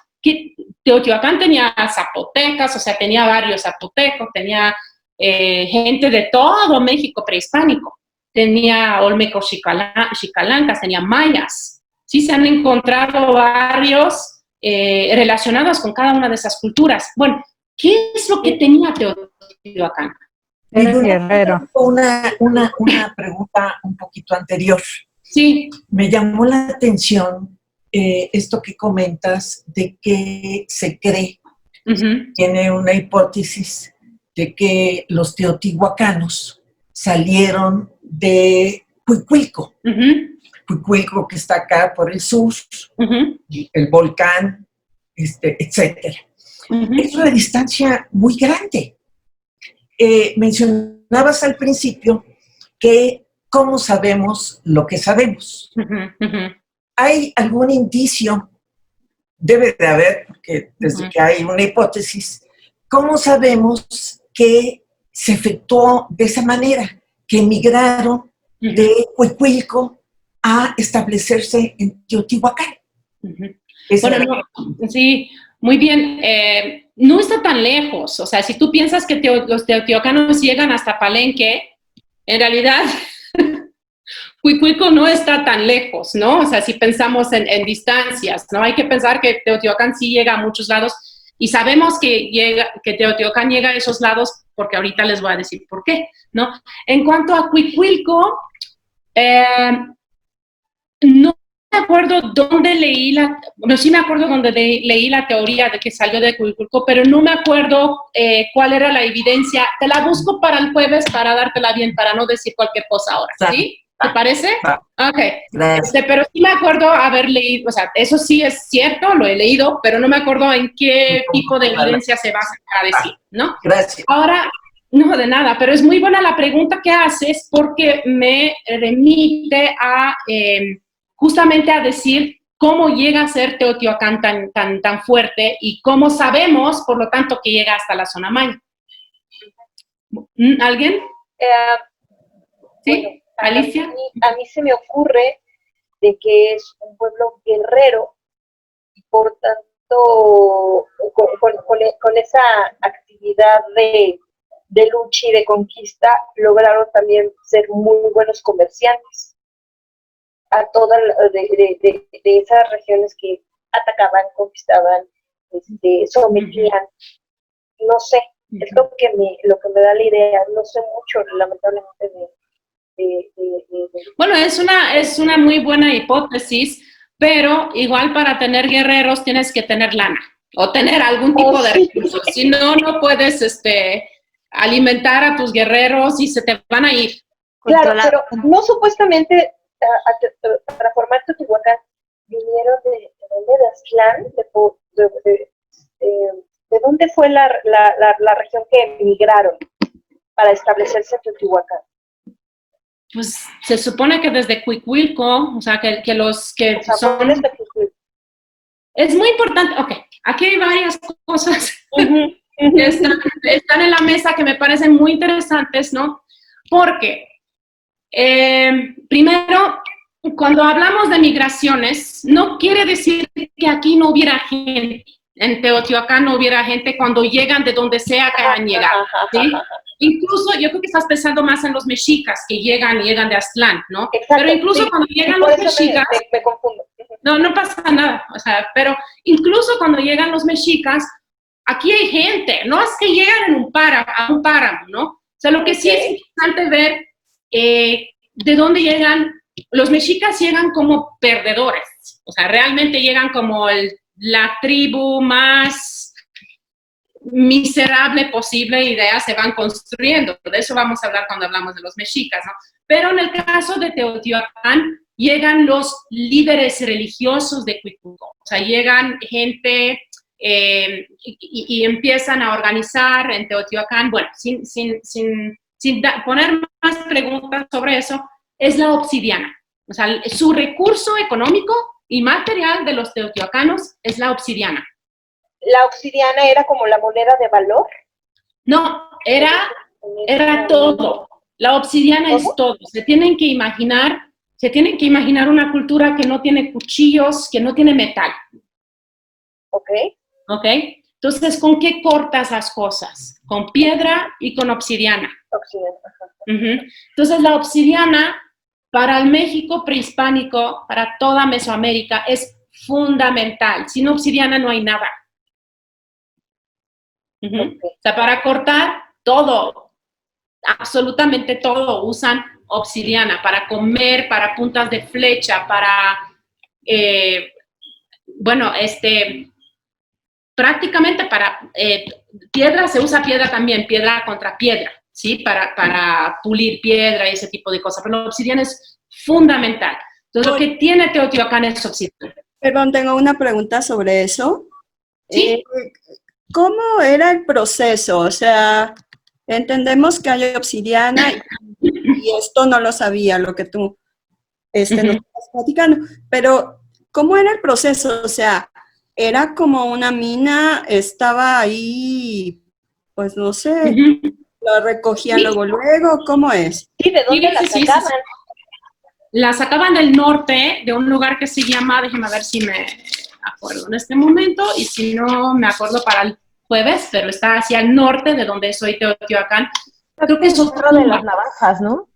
Teotihuacán tenía zapotecas, o sea, tenía varios zapotecos, tenía gente de todo México prehispánico. Tenía olmecos xicalancas, tenía mayas. Sí, se han encontrado barrios relacionados con cada una de esas culturas. Bueno, ¿qué es lo que tenía Teotihuacán? Guerrero. Una pregunta un poquito anterior. Sí. Me llamó la atención esto que comentas de que se cree, tiene una hipótesis de que los teotihuacanos salieron de Cuicuilco. Cuicuilco, que está acá por el sur, el volcán, etcétera. Es una distancia muy grande. Mencionabas al principio que cómo sabemos lo que sabemos. ¿Hay algún indicio debe de haber, porque desde que hay una hipótesis, ¿cómo sabemos que se efectuó de esa manera? Que emigraron de Huicuilco a establecerse en Teotihuacán. Bueno, no, sí, muy bien. No está tan lejos. O sea, si tú piensas que los teotihuacanos llegan hasta Palenque, en realidad Huicuilco no está tan lejos, ¿no? O sea, si pensamos en distancias, ¿no? Hay que pensar que Teotihuacán sí llega a muchos lados y sabemos que Teotihuacán llega a esos lados porque ahorita les voy a decir por qué, ¿no? En cuanto a Huicuilco, no me acuerdo dónde leí sí me acuerdo dónde leí la teoría de que salió de Huicuilco, pero no me acuerdo cuál era la evidencia. Te la busco para el jueves para dártela bien, para no decir cualquier cosa ahora, ¿sí? ¿Te parece? Ok. Pero sí me acuerdo haber leído, o sea, eso sí es cierto, lo he leído, pero no me acuerdo en qué tipo de evidencia se basa para decir, ¿no? Gracias. Ahora, no, de nada, pero es muy buena la pregunta que haces porque me remite a justamente a decir cómo llega a ser Teotihuacán tan fuerte y cómo sabemos, por lo tanto, que llega hasta la zona maya. ¿Alguien? ¿Sí? Bueno, ¿Alicia? A mí se me ocurre de que es un pueblo guerrero y por tanto con esa actividad de lucha y de conquista lograron también ser muy buenos comerciantes a todas de esas regiones que atacaban, conquistaban, sometían. No sé, es lo que me da la idea. No sé mucho, lamentablemente, Bueno, es una muy buena hipótesis, pero igual para tener guerreros tienes que tener lana o tener algún tipo de recursos. Si no, no puedes alimentar a tus guerreros y se te van a ir. Claro, pero no supuestamente para formar Teotihuacán vinieron de Aztlán, ¿de dónde fue la región que emigraron para establecerse en Teotihuacán? Pues se supone que desde Huicuilco, o sea, que los que son... Es muy importante, ok, aquí hay varias cosas que están en la mesa que me parecen muy interesantes, ¿no? Porque, primero, cuando hablamos de migraciones, no quiere decir que aquí no hubiera gente, en Teotihuacán no hubiera gente cuando llegan de donde sea que hayan llegado, ¿sí? Incluso, yo creo que estás pensando más en los mexicas que llegan de Aztlán, ¿no? Exacto, pero incluso sí, cuando llegan los mexicas... me confundo. No pasa nada, o sea, pero incluso cuando llegan los mexicas, aquí hay gente, no es que llegan a un páramo, ¿no? O sea, lo que sí es importante ver de dónde llegan. Los mexicas llegan como perdedores, o sea, realmente llegan como la tribu más miserable posible y de ahí se van construyendo. De eso vamos a hablar cuando hablamos de los mexicas, ¿no? Pero en el caso de Teotihuacán, llegan los líderes religiosos de Huicuilco, o sea, llegan gente y empiezan a organizar en Teotihuacán, bueno, sin poner más preguntas sobre eso, es la obsidiana. O sea, su recurso económico y material de los teotihuacanos es la obsidiana. ¿La obsidiana era como la moneda de valor? No, era todo. La obsidiana es todo. Se tienen que imaginar una cultura que no tiene cuchillos, que no tiene metal. Ok. Ok. Entonces, ¿con qué cortas las cosas? Con piedra y con obsidiana. Entonces, la obsidiana para el México prehispánico, para toda Mesoamérica, es fundamental. Sin obsidiana no hay nada. O sea, para cortar todo, absolutamente todo, usan obsidiana para comer, para puntas de flecha, para, prácticamente para piedra, se usa piedra también, piedra contra piedra, ¿sí? Para pulir piedra y ese tipo de cosas, pero la obsidiana es fundamental. Entonces, lo que tiene Teotihuacán es obsidiana. Perdón, tengo una pregunta sobre eso. ¿Sí? ¿Cómo era el proceso? O sea, entendemos que hay obsidiana y esto no lo sabía, lo que tú nos estás platicando, pero ¿cómo era el proceso? O sea, era como una mina, estaba ahí, pues no sé, la recogían Sí. luego, ¿cómo es? Sí, ¿de dónde la Sí. sacaban? La sacaban del norte, de un lugar que se llama, déjeme ver si me acuerdo en este momento, y si no me acuerdo para el jueves, pero está hacia el norte de donde soy Teotihuacán. Creo que es Cerro de las Navajas, ¿no?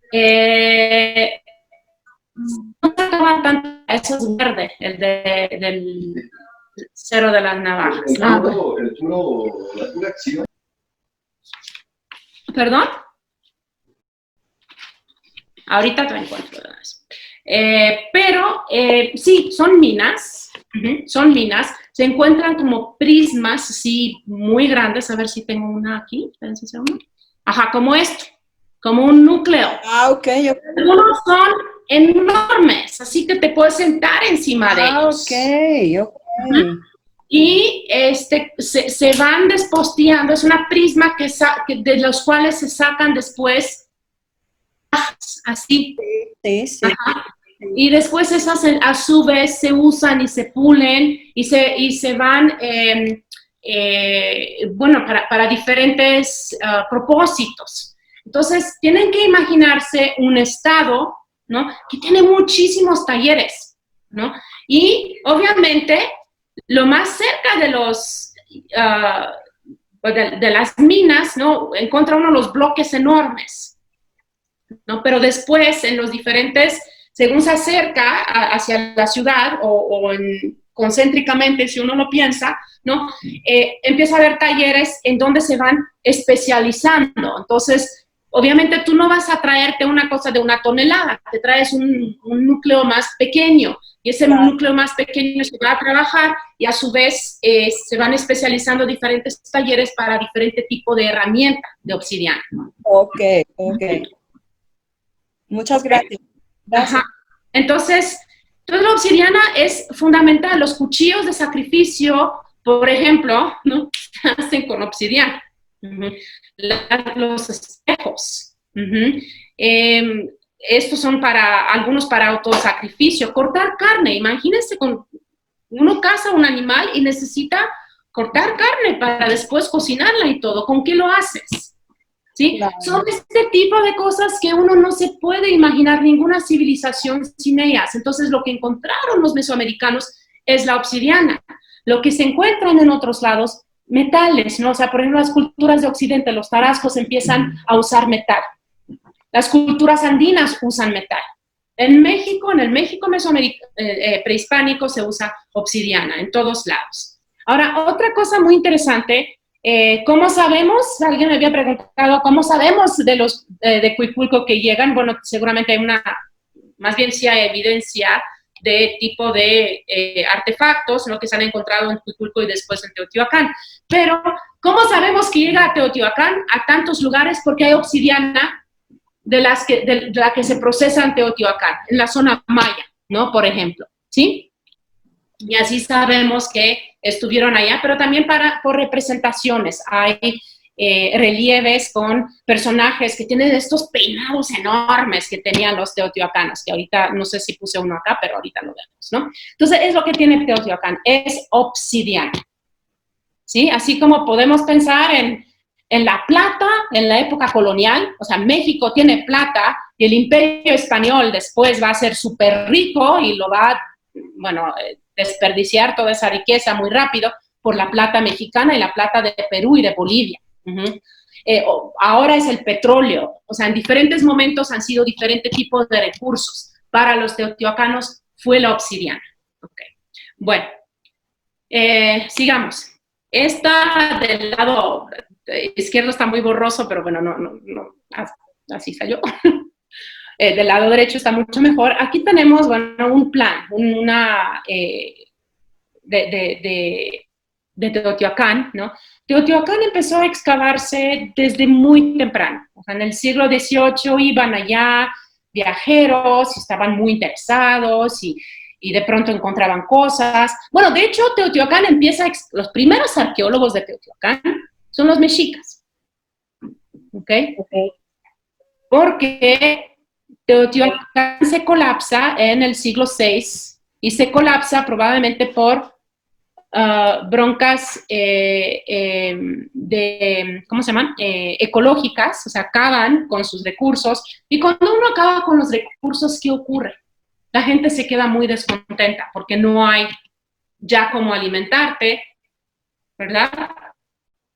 No sacaban tanto, eso es verde, el del Cerro de las Navajas, ¿no? La pura acción. ¿Perdón? Ahorita te encuentro. Pero sí, son minas, son minas, se encuentran como prismas así muy grandes, a ver si tengo una aquí, espérense un segundo. Ajá, como esto, como un núcleo. Ah, ok. Algunos son enormes, así que te puedes sentar encima de ellos. Ok. Y se van desposteando, es una prisma de los cuales se sacan después así. Sí. Ajá. Y después esas a su vez se usan y se pulen y se van, bueno, para diferentes propósitos. Entonces, tienen que imaginarse un estado, ¿no?, que tiene muchísimos talleres, ¿no? Y, obviamente, lo más cerca de los, de las minas, ¿no?, encuentra uno los bloques enormes, ¿no? Pero después, en los diferentes, según se acerca hacia la ciudad o concéntricamente, si uno lo piensa, ¿no?, empieza a haber talleres en donde se van especializando. Entonces, obviamente tú no vas a traerte una cosa de 1 tonelada, te traes un núcleo más pequeño, y ese núcleo más pequeño se va a trabajar y a su vez se van especializando diferentes talleres para diferente tipo de herramienta de obsidiana. Ok. Muchas gracias. Ajá. Entonces, toda la obsidiana es fundamental. Los cuchillos de sacrificio, por ejemplo, ¿no?, se hacen con obsidiana. Los espejos. Estos son algunos para autosacrificio. Cortar carne, imagínense, uno caza un animal y necesita cortar carne para después cocinarla y todo. ¿Con qué lo haces? ¿Sí? Claro. Son este tipo de cosas que uno no se puede imaginar ninguna civilización sin ellas. Entonces, lo que encontraron los mesoamericanos es la obsidiana. Lo que se encuentran en otros lados, metales, ¿no? O sea, por ejemplo, las culturas de Occidente, los tarascos empiezan a usar metal. Las culturas andinas usan metal. En México, en el México prehispánico se usa obsidiana, en todos lados. Ahora, otra cosa muy interesante, ¿cómo sabemos? Alguien me había preguntado, ¿cómo sabemos de Cuicuilco que llegan? Bueno, seguramente hay más bien sí hay evidencia de tipo de artefactos, ¿no?, que se han encontrado en Cuicuilco y después en Teotihuacán. Pero, ¿cómo sabemos que llega a Teotihuacán, a tantos lugares? Porque hay obsidiana de la que se procesa en Teotihuacán, en la zona maya, ¿no?, por ejemplo, ¿sí? Y así sabemos que estuvieron allá, pero también por representaciones. Hay relieves con personajes que tienen estos peinados enormes que tenían los teotihuacanos, que ahorita, no sé si puse uno acá, pero ahorita lo vemos, ¿no? Entonces, es lo que tiene Teotihuacán, es obsidiana, ¿sí? Así como podemos pensar en la plata, en la época colonial, o sea, México tiene plata y el Imperio Español después va a ser súper rico y lo va a, bueno, desperdiciar toda esa riqueza muy rápido por la plata mexicana y la plata de Perú y de Bolivia. Ahora es el petróleo, o sea, en diferentes momentos han sido diferentes tipos de recursos. Para los teotihuacanos fue la obsidiana. Okay. Bueno, sigamos. Esta del lado izquierdo está muy borroso, pero bueno, no así salió. Del lado derecho está mucho mejor. Aquí tenemos, bueno, un plan, de Teotihuacán, ¿no? Teotihuacán empezó a excavarse desde muy temprano. O sea, en el siglo XVIII iban allá viajeros, estaban muy interesados y de pronto encontraban cosas. Bueno, de hecho, Teotihuacán los primeros arqueólogos de Teotihuacán son los mexicas. ¿Ok? Porque Teotihuacán se colapsa en el siglo VI y se colapsa probablemente por broncas ¿cómo se llaman? Ecológicas, o sea, acaban con sus recursos. Y cuando uno acaba con los recursos, ¿qué ocurre? La gente se queda muy descontenta porque no hay ya cómo alimentarte, ¿verdad?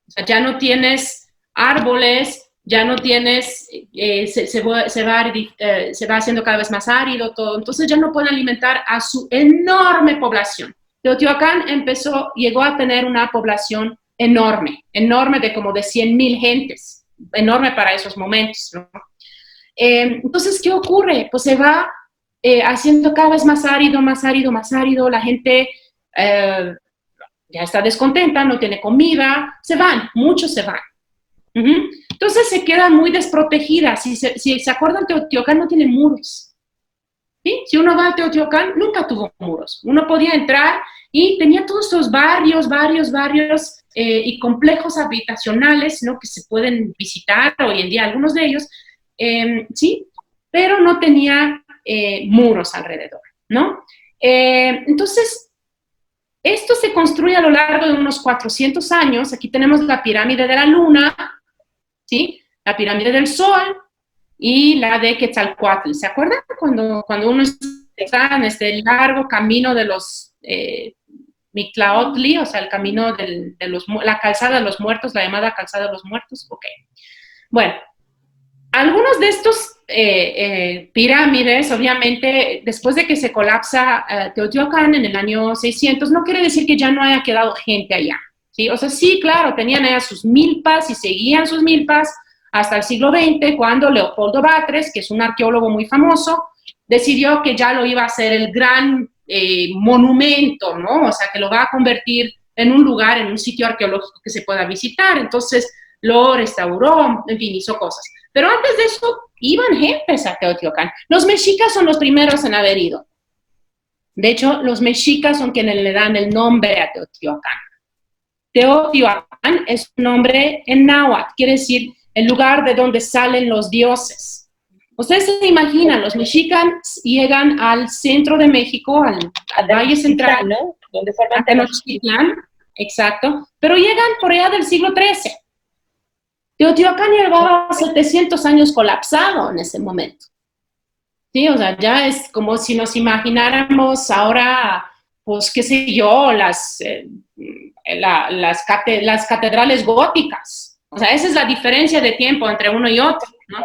O sea, ya no tienes árboles, ya no tienes, se va haciendo cada vez más árido todo, entonces ya no pueden alimentar a su enorme población. Teotihuacán llegó a tener una población enorme de como de 100,000 gentes, enorme para esos momentos, ¿no? Entonces, ¿qué ocurre? Pues se va haciendo cada vez más árido, la gente ya está descontenta, no tiene comida, muchos se van. Entonces se queda muy desprotegida. Si se acuerdan, Teotihuacán no tiene muros. ¿Sí? Si uno va a Teotihuacán, nunca tuvo muros. Uno podía entrar y tenía todos estos varios y complejos habitacionales, ¿no? Que se pueden visitar hoy en día, algunos de ellos, sí, pero no tenía muros alrededor, ¿no? Entonces, esto se construye a lo largo de unos 400 años. Aquí tenemos la pirámide de la Luna, ¿sí? La pirámide del Sol y la de Quetzalcóatl. ¿Se acuerdan cuando uno está en este largo camino de los Mictlaotli, o sea, el camino la calzada de los muertos, la llamada calzada de los muertos? Ok. Bueno, algunos de estos pirámides, obviamente, después de que se colapsa Teotihuacán en el año 600, no quiere decir que ya no haya quedado gente allá, ¿sí? O sea, sí, claro, tenían allá sus milpas y seguían sus milpas hasta el siglo XX, cuando Leopoldo Batres, que es un arqueólogo muy famoso, decidió que ya lo iba a hacer el gran monumento, ¿no? O sea, que lo va a convertir en un lugar, en un sitio arqueológico que se pueda visitar. Entonces, lo restauró, en fin, hizo cosas. Pero antes de eso, iban gentes a Teotihuacán. Los mexicas son los primeros en haber ido. De hecho, los mexicas son quienes le dan el nombre a Teotihuacán. Teotihuacán es un nombre en náhuatl, quiere decir el lugar de donde salen los dioses. Ustedes se imaginan, los mexicas llegan al centro de México, al Valle Central, ¿no? Donde forman Tenochtitlán, exacto, pero llegan por allá del siglo XIII. Teotihuacán llevaba 700 años colapsado en ese momento. Sí, o sea, ya es como si nos imagináramos ahora, pues, qué sé yo, las catedrales góticas. O sea, esa es la diferencia de tiempo entre uno y otro, ¿no?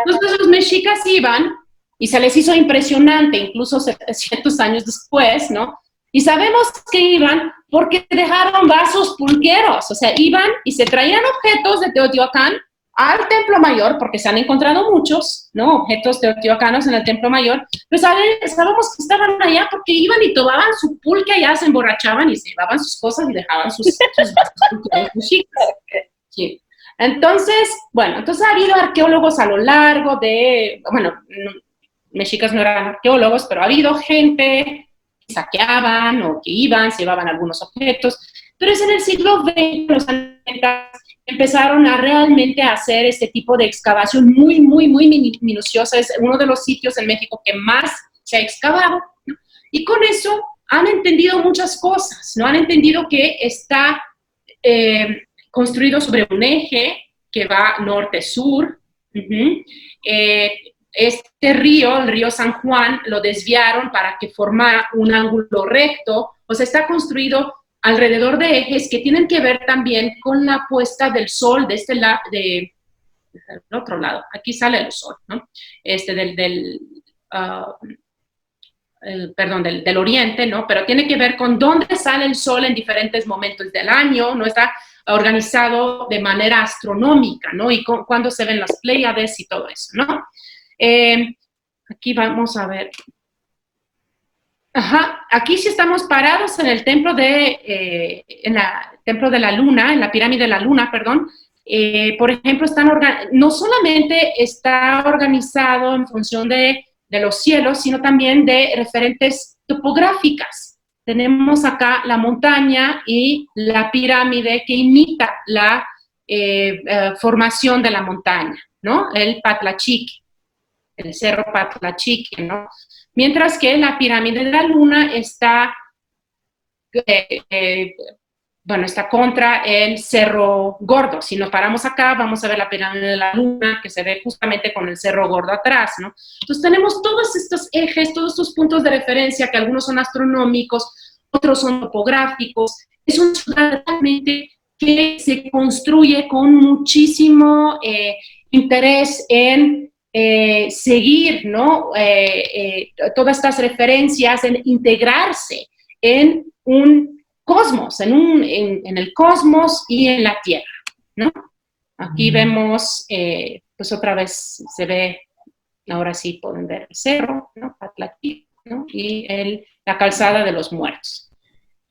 Entonces los mexicas iban y se les hizo impresionante, incluso 700 años después, ¿no? Y sabemos que iban porque dejaron vasos pulqueros, o sea, iban y se traían objetos de Teotihuacán al Templo Mayor, porque se han encontrado muchos, ¿no? Objetos teotihuacanos en el Templo Mayor, pues sabemos que estaban allá porque iban y tomaban su pulque allá, se emborrachaban y se llevaban sus cosas y dejaban sus vasos pulqueros mexicas. Sí. Entonces, bueno, entonces ha habido arqueólogos a lo largo de, bueno, mexicas no eran arqueólogos, pero ha habido gente que saqueaban o que iban, se llevaban algunos objetos, pero es en el siglo XX, los años 90, empezaron a realmente hacer este tipo de excavación muy minuciosa. Es uno de los sitios en México que más se ha excavado, ¿no? Y con eso han entendido muchas cosas, ¿no? Han entendido que está construido sobre un eje que va norte-sur. Este río, el río San Juan, lo desviaron para que formara un ángulo recto. O sea, está construido alrededor de ejes que tienen que ver también con la puesta del sol de este lado, del otro lado. Aquí sale el sol, ¿no? Del oriente, ¿no? Pero tiene que ver con dónde sale el sol en diferentes momentos del año, ¿no? Está organizado de manera astronómica, ¿no? Y cuándo se ven las Pléyades y todo eso, ¿no? Aquí vamos a ver. Ajá, aquí sí estamos parados en el templo templo de la Luna, en la pirámide de la Luna, perdón. Por ejemplo, no solamente está organizado en función de los cielos, sino también de referentes topográficas. Tenemos acá la montaña y la pirámide que imita la formación de la montaña, ¿no? El Patlachique, el cerro Patlachique, ¿no? Mientras que la pirámide de la Luna está bueno, está contra el Cerro Gordo. Si nos paramos acá, vamos a ver la pirámide de la Luna, que se ve justamente con el Cerro Gordo atrás, ¿no? Entonces tenemos todos estos ejes, todos estos puntos de referencia, que algunos son astronómicos, otros son topográficos. Es una ciudad realmente que se construye con muchísimo interés en seguir, ¿no? Todas estas referencias, en integrarse en un cosmos, en el cosmos y en la Tierra, ¿no? Aquí vemos, pues otra vez se ve, ahora sí pueden ver el cerro, ¿no? Patlatí, ¿no? Y la calzada de los muertos.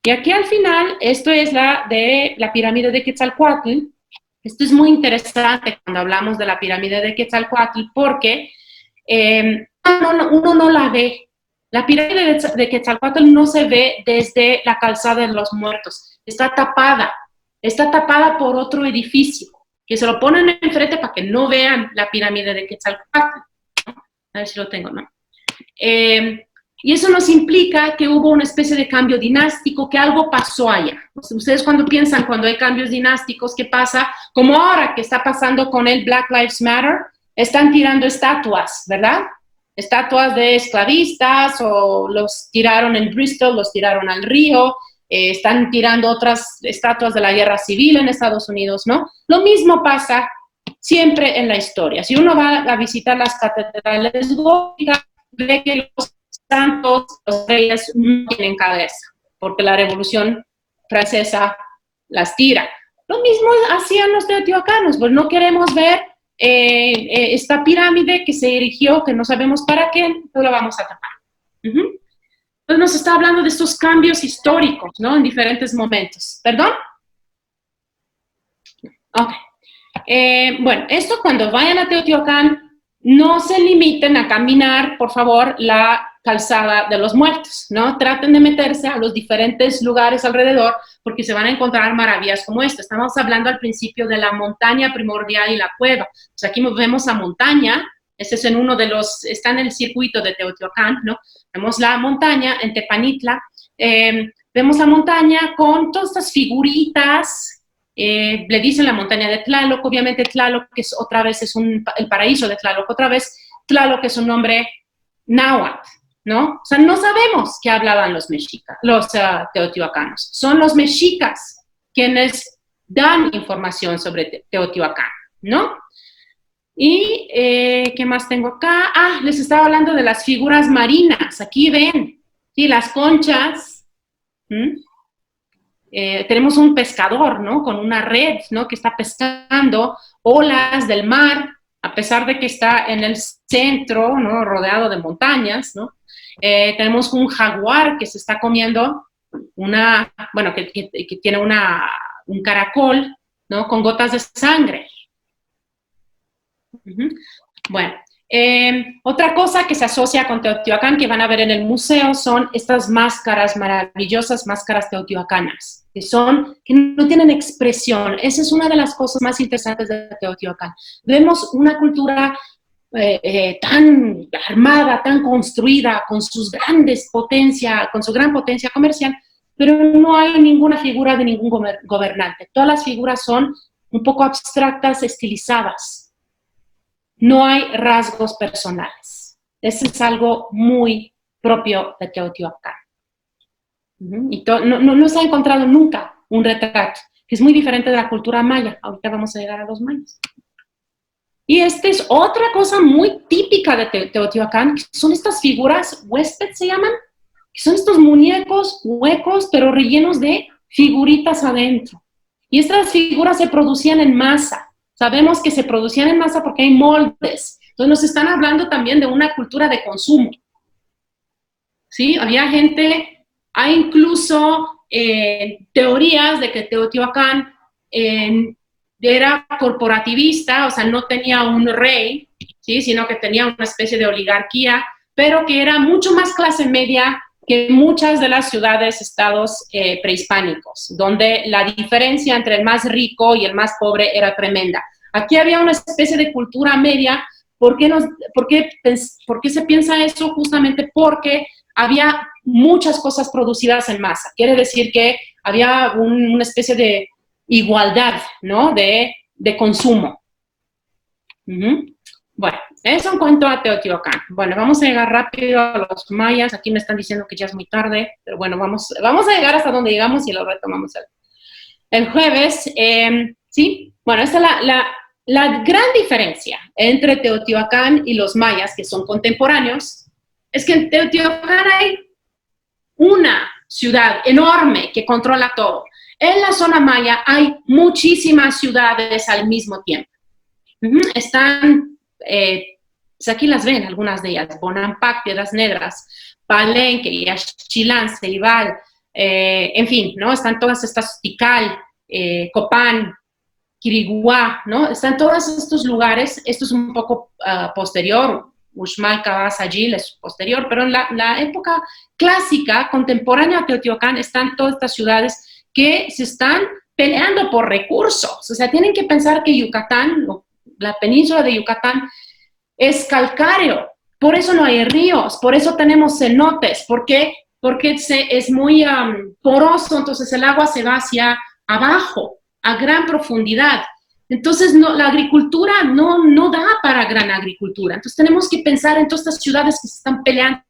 Y aquí al final, esto es la pirámide de Quetzalcóatl. Esto es muy interesante cuando hablamos de la pirámide de Quetzalcóatl porque uno no la ve. La pirámide de Quetzalcóatl no se ve desde la calzada de los muertos. Está tapada por otro edificio, que se lo ponen enfrente para que no vean la pirámide de Quetzalcóatl, ¿no? A ver si lo tengo, ¿no? Y eso nos implica que hubo una especie de cambio dinástico, que algo pasó allá. Ustedes cuando piensan, cuando hay cambios dinásticos, ¿qué pasa? Como ahora que está pasando con el Black Lives Matter, están tirando estatuas, ¿verdad? Estatuas de esclavistas, o los tiraron en Bristol, los tiraron al río, están tirando otras estatuas de la guerra civil en Estados Unidos, ¿no? Lo mismo pasa siempre en la historia. Si uno va a visitar las catedrales góticas, ve que los santos, los reyes no tienen cabeza, porque la Revolución Francesa las tira. Lo mismo hacían los teotihuacanos, pues no queremos ver esta pirámide que se erigió, que no sabemos para qué, no la vamos a tapar. Entonces nos está hablando de estos cambios históricos, ¿no? En diferentes momentos. ¿Perdón? Ok. Bueno, esto cuando vayan a Teotihuacán, no se limiten a caminar, por favor, la calzada de los muertos, ¿no? Traten de meterse a los diferentes lugares alrededor, porque se van a encontrar maravillas como esta. Estamos hablando al principio de la montaña primordial y la cueva. Pues aquí vemos la montaña, este es en uno de los, está en el circuito de Teotihuacán, ¿no? Vemos la montaña en Tepanitla, vemos la montaña con todas estas figuritas, le dicen la montaña de Tlaloc, obviamente Tlaloc, que es otra vez el paraíso de Tlaloc, otra vez Tlaloc es un nombre náhuatl, ¿no? O sea, no sabemos qué hablaban los mexicas, los teotihuacanos. Son los mexicas quienes dan información sobre Teotihuacán, ¿no? Y, ¿qué más tengo acá? Ah, les estaba hablando de las figuras marinas. Aquí ven, ¿sí? Las conchas. Tenemos un pescador, ¿no? Con una red, ¿no? Que está pescando olas del mar, a pesar de que está en el centro, ¿no? Rodeado de montañas, ¿no? Tenemos un jaguar que se está comiendo que tiene un caracol, ¿no? Con gotas de sangre. Bueno, otra cosa que se asocia con Teotihuacán que van a ver en el museo son estas máscaras maravillosas, máscaras teotihuacanas, que no tienen expresión. Esa es una de las cosas más interesantes de Teotihuacán. Vemos una cultura tan armada, tan construida, con su gran potencia comercial, pero no hay ninguna figura de ningún gobernante. Todas las figuras son un poco abstractas, estilizadas. No hay rasgos personales. Eso es algo muy propio de Teotihuacán. Y no se ha encontrado nunca un retrato, que es muy diferente de la cultura maya. Ahorita vamos a llegar a los mayas. Y esta es otra cosa muy típica de Teotihuacán, que son estas figuras huésped, se llaman, que son estos muñecos huecos, pero rellenos de figuritas adentro. Y estas figuras se producían en masa. Sabemos que se producían en masa porque hay moldes. Entonces nos están hablando también de una cultura de consumo. ¿Sí? Hay incluso teorías de que Teotihuacán era corporativista, o sea, no tenía un rey, ¿sí? Sino que tenía una especie de oligarquía, pero que era mucho más clase media que muchas de las ciudades, estados prehispánicos, donde la diferencia entre el más rico y el más pobre era tremenda. Aquí había una especie de cultura media. ¿Por qué se piensa eso? Justamente porque había muchas cosas producidas en masa. Quiere decir que había una especie de igualdad, ¿no? De consumo. Bueno, eso en cuanto a Teotihuacán. Bueno, vamos a llegar rápido a los mayas. Aquí me están diciendo que ya es muy tarde, pero bueno, vamos a llegar hasta donde llegamos y lo retomamos el jueves. ¿Sí? Bueno, esta es la gran diferencia entre Teotihuacán y los mayas, que son contemporáneos, es que en Teotihuacán hay una ciudad enorme que controla todo. En la zona maya hay muchísimas ciudades al mismo tiempo. Están, pues aquí las ven, algunas de ellas: Bonampak, Piedras Negras, Palenque, Yaxchilán, Ceibal, en fin, ¿no? Están todas estas, Tikal, Copán, Quiriguá, ¿no? Están todos estos lugares. Esto es un poco posterior. Uxmal, Cabas, Ayil es posterior, pero en la época clásica, contemporánea a Teotihuacán, están todas estas ciudades que se están peleando por recursos. O sea, tienen que pensar que Yucatán, la península de Yucatán, es calcáreo. Por eso no hay ríos, por eso tenemos cenotes. ¿Por qué? Porque es muy poroso, entonces el agua se va hacia abajo, a gran profundidad. Entonces, la agricultura no da para gran agricultura. Entonces, tenemos que pensar en todas estas ciudades que se están peleando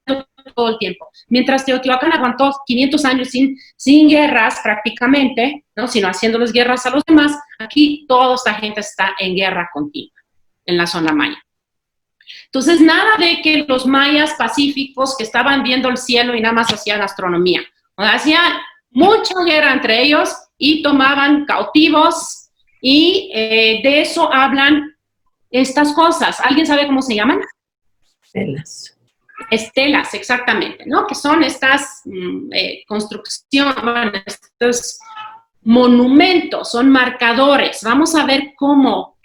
todo el tiempo. Mientras Teotihuacán aguantó 500 años sin guerras prácticamente, ¿no? Sino haciéndoles guerras a los demás, aquí toda esta gente está en guerra continua en la zona maya. Entonces, nada de que los mayas pacíficos que estaban viendo el cielo y nada más hacían astronomía. O sea, hacían mucha guerra entre ellos y tomaban cautivos. Y de eso hablan estas cosas. ¿Alguien sabe cómo se llaman? Estelas. Estelas, exactamente, ¿no? Que son estas construcciones, estos monumentos, son marcadores. Vamos a ver cómo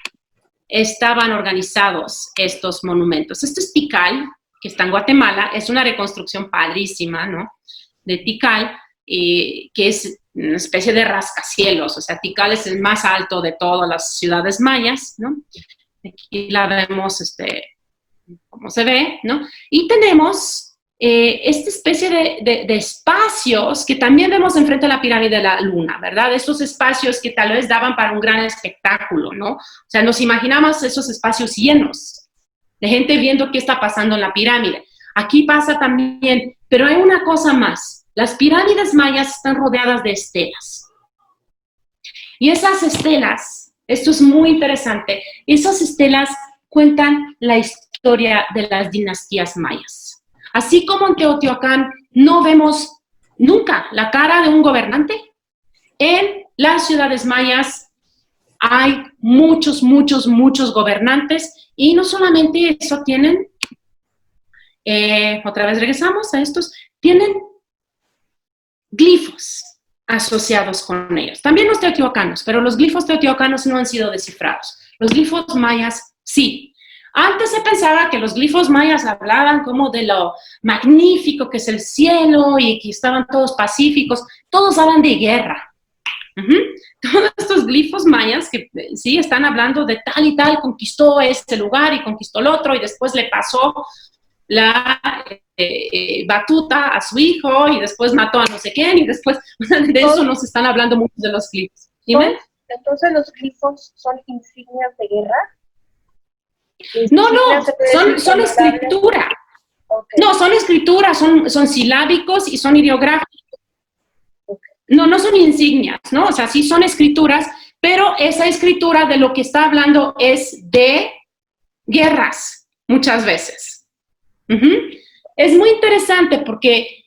estaban organizados estos monumentos. Esto es Tikal, que está en Guatemala. Es una reconstrucción padrísima, ¿no? De Tikal, que es una especie de rascacielos. O sea, Tikal es el más alto de todas las ciudades mayas, ¿no? Aquí la vemos, como se ve, ¿no? Y tenemos esta especie de espacios que también vemos enfrente de la pirámide de la luna, ¿verdad? Estos espacios que tal vez daban para un gran espectáculo, ¿no? O sea, nos imaginamos esos espacios llenos de gente viendo qué está pasando en la pirámide. Aquí pasa también, pero hay una cosa más. Las pirámides mayas están rodeadas de estelas. Y esas estelas, esto es muy interesante, esas estelas cuentan la historia de las dinastías mayas. Así como en Teotihuacán no vemos nunca la cara de un gobernante, en las ciudades mayas hay muchos gobernantes, y no solamente eso, tienen, otra vez regresamos a estos, tienen glifos asociados con ellos. También los teotihuacanos, pero los glifos teotihuacanos no han sido descifrados. Los glifos mayas, sí. Antes se pensaba que los glifos mayas hablaban como de lo magnífico que es el cielo y que estaban todos pacíficos. Todos hablan de guerra. Todos estos glifos mayas que sí están hablando de tal y tal, conquistó este lugar y conquistó el otro y después le pasó la batuta a su hijo y después mató a no sé quién y después de eso nos están hablando muchos de los glifos. ¿Dime? Entonces los glifos son insignias de guerra. No, son escritura. Okay. No, son escrituras, son silábicos y son ideográficos. Okay. No son insignias, ¿no? O sea, sí son escrituras, pero esa escritura de lo que está hablando es de guerras, muchas veces. Es muy interesante porque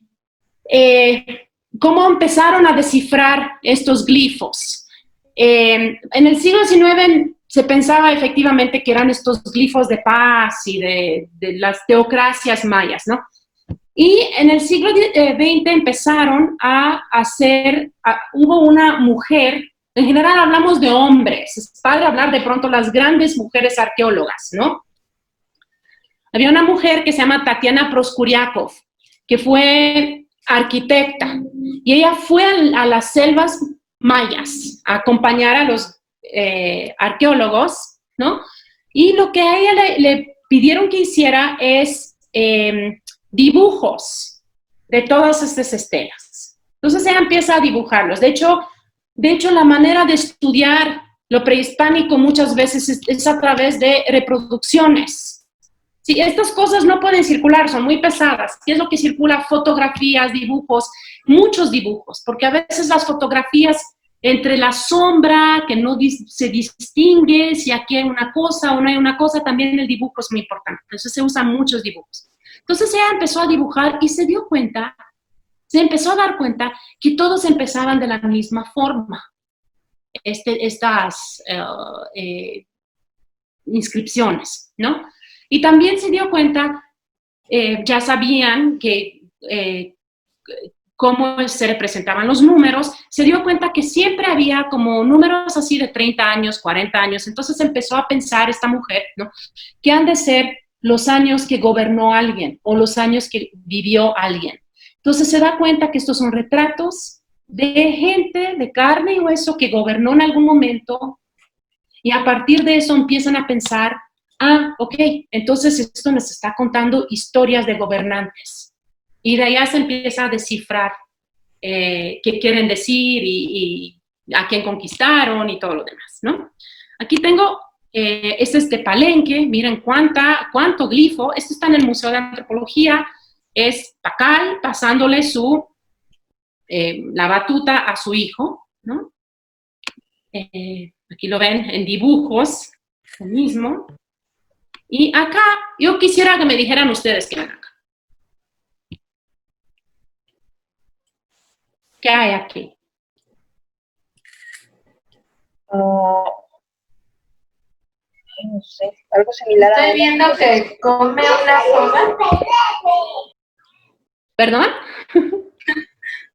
cómo empezaron a descifrar estos glifos. En el siglo XIX se pensaba efectivamente que eran estos glifos de paz y de las teocracias mayas, ¿no? Y en el siglo XX empezaron a hacer, hubo una mujer, en general hablamos de hombres, es padre hablar de pronto las grandes mujeres arqueólogas, ¿no? Había una mujer que se llama Tatiana Proskuriakov, que fue arquitecta, y ella fue a las selvas mayas a acompañar a los arqueólogos, ¿no? Y lo que a ella le pidieron que hiciera es dibujos de todas estas estelas. Entonces ella empieza a dibujarlos. De hecho, la manera de estudiar lo prehispánico muchas veces es a través de reproducciones. Sí, estas cosas no pueden circular, son muy pesadas. ¿Qué es lo que circula? Fotografías, dibujos, muchos dibujos, porque a veces las fotografías entre la sombra, que no se distingue si aquí hay una cosa o no hay una cosa, también el dibujo es muy importante. Entonces se usan muchos dibujos. Entonces ella empezó a dibujar y se empezó a dar cuenta que todos empezaban de la misma forma. Estas inscripciones, ¿no? Y también se dio cuenta, ya sabían que cómo se representaban los números, se dio cuenta que siempre había como números así de 30 años, 40 años, entonces empezó a pensar esta mujer, ¿no? Que han de ser los años que gobernó alguien o los años que vivió alguien. Entonces se da cuenta que estos son retratos de gente de carne y hueso que gobernó en algún momento y a partir de eso empiezan a pensar, ok, entonces esto nos está contando historias de gobernantes. Y de allá se empieza a descifrar qué quieren decir y a quién conquistaron y todo lo demás, ¿no? Aquí tengo, este es de Palenque, miren cuánto glifo, esto está en el Museo de Antropología, es Pacal pasándole la batuta a su hijo, ¿no? Aquí lo ven en dibujos, lo mismo. Y acá, yo quisiera que me dijeran ustedes qué ven acá. ¿Qué hay aquí? No sé, algo similar a... Estoy viendo que come una soga. ¿Perdón?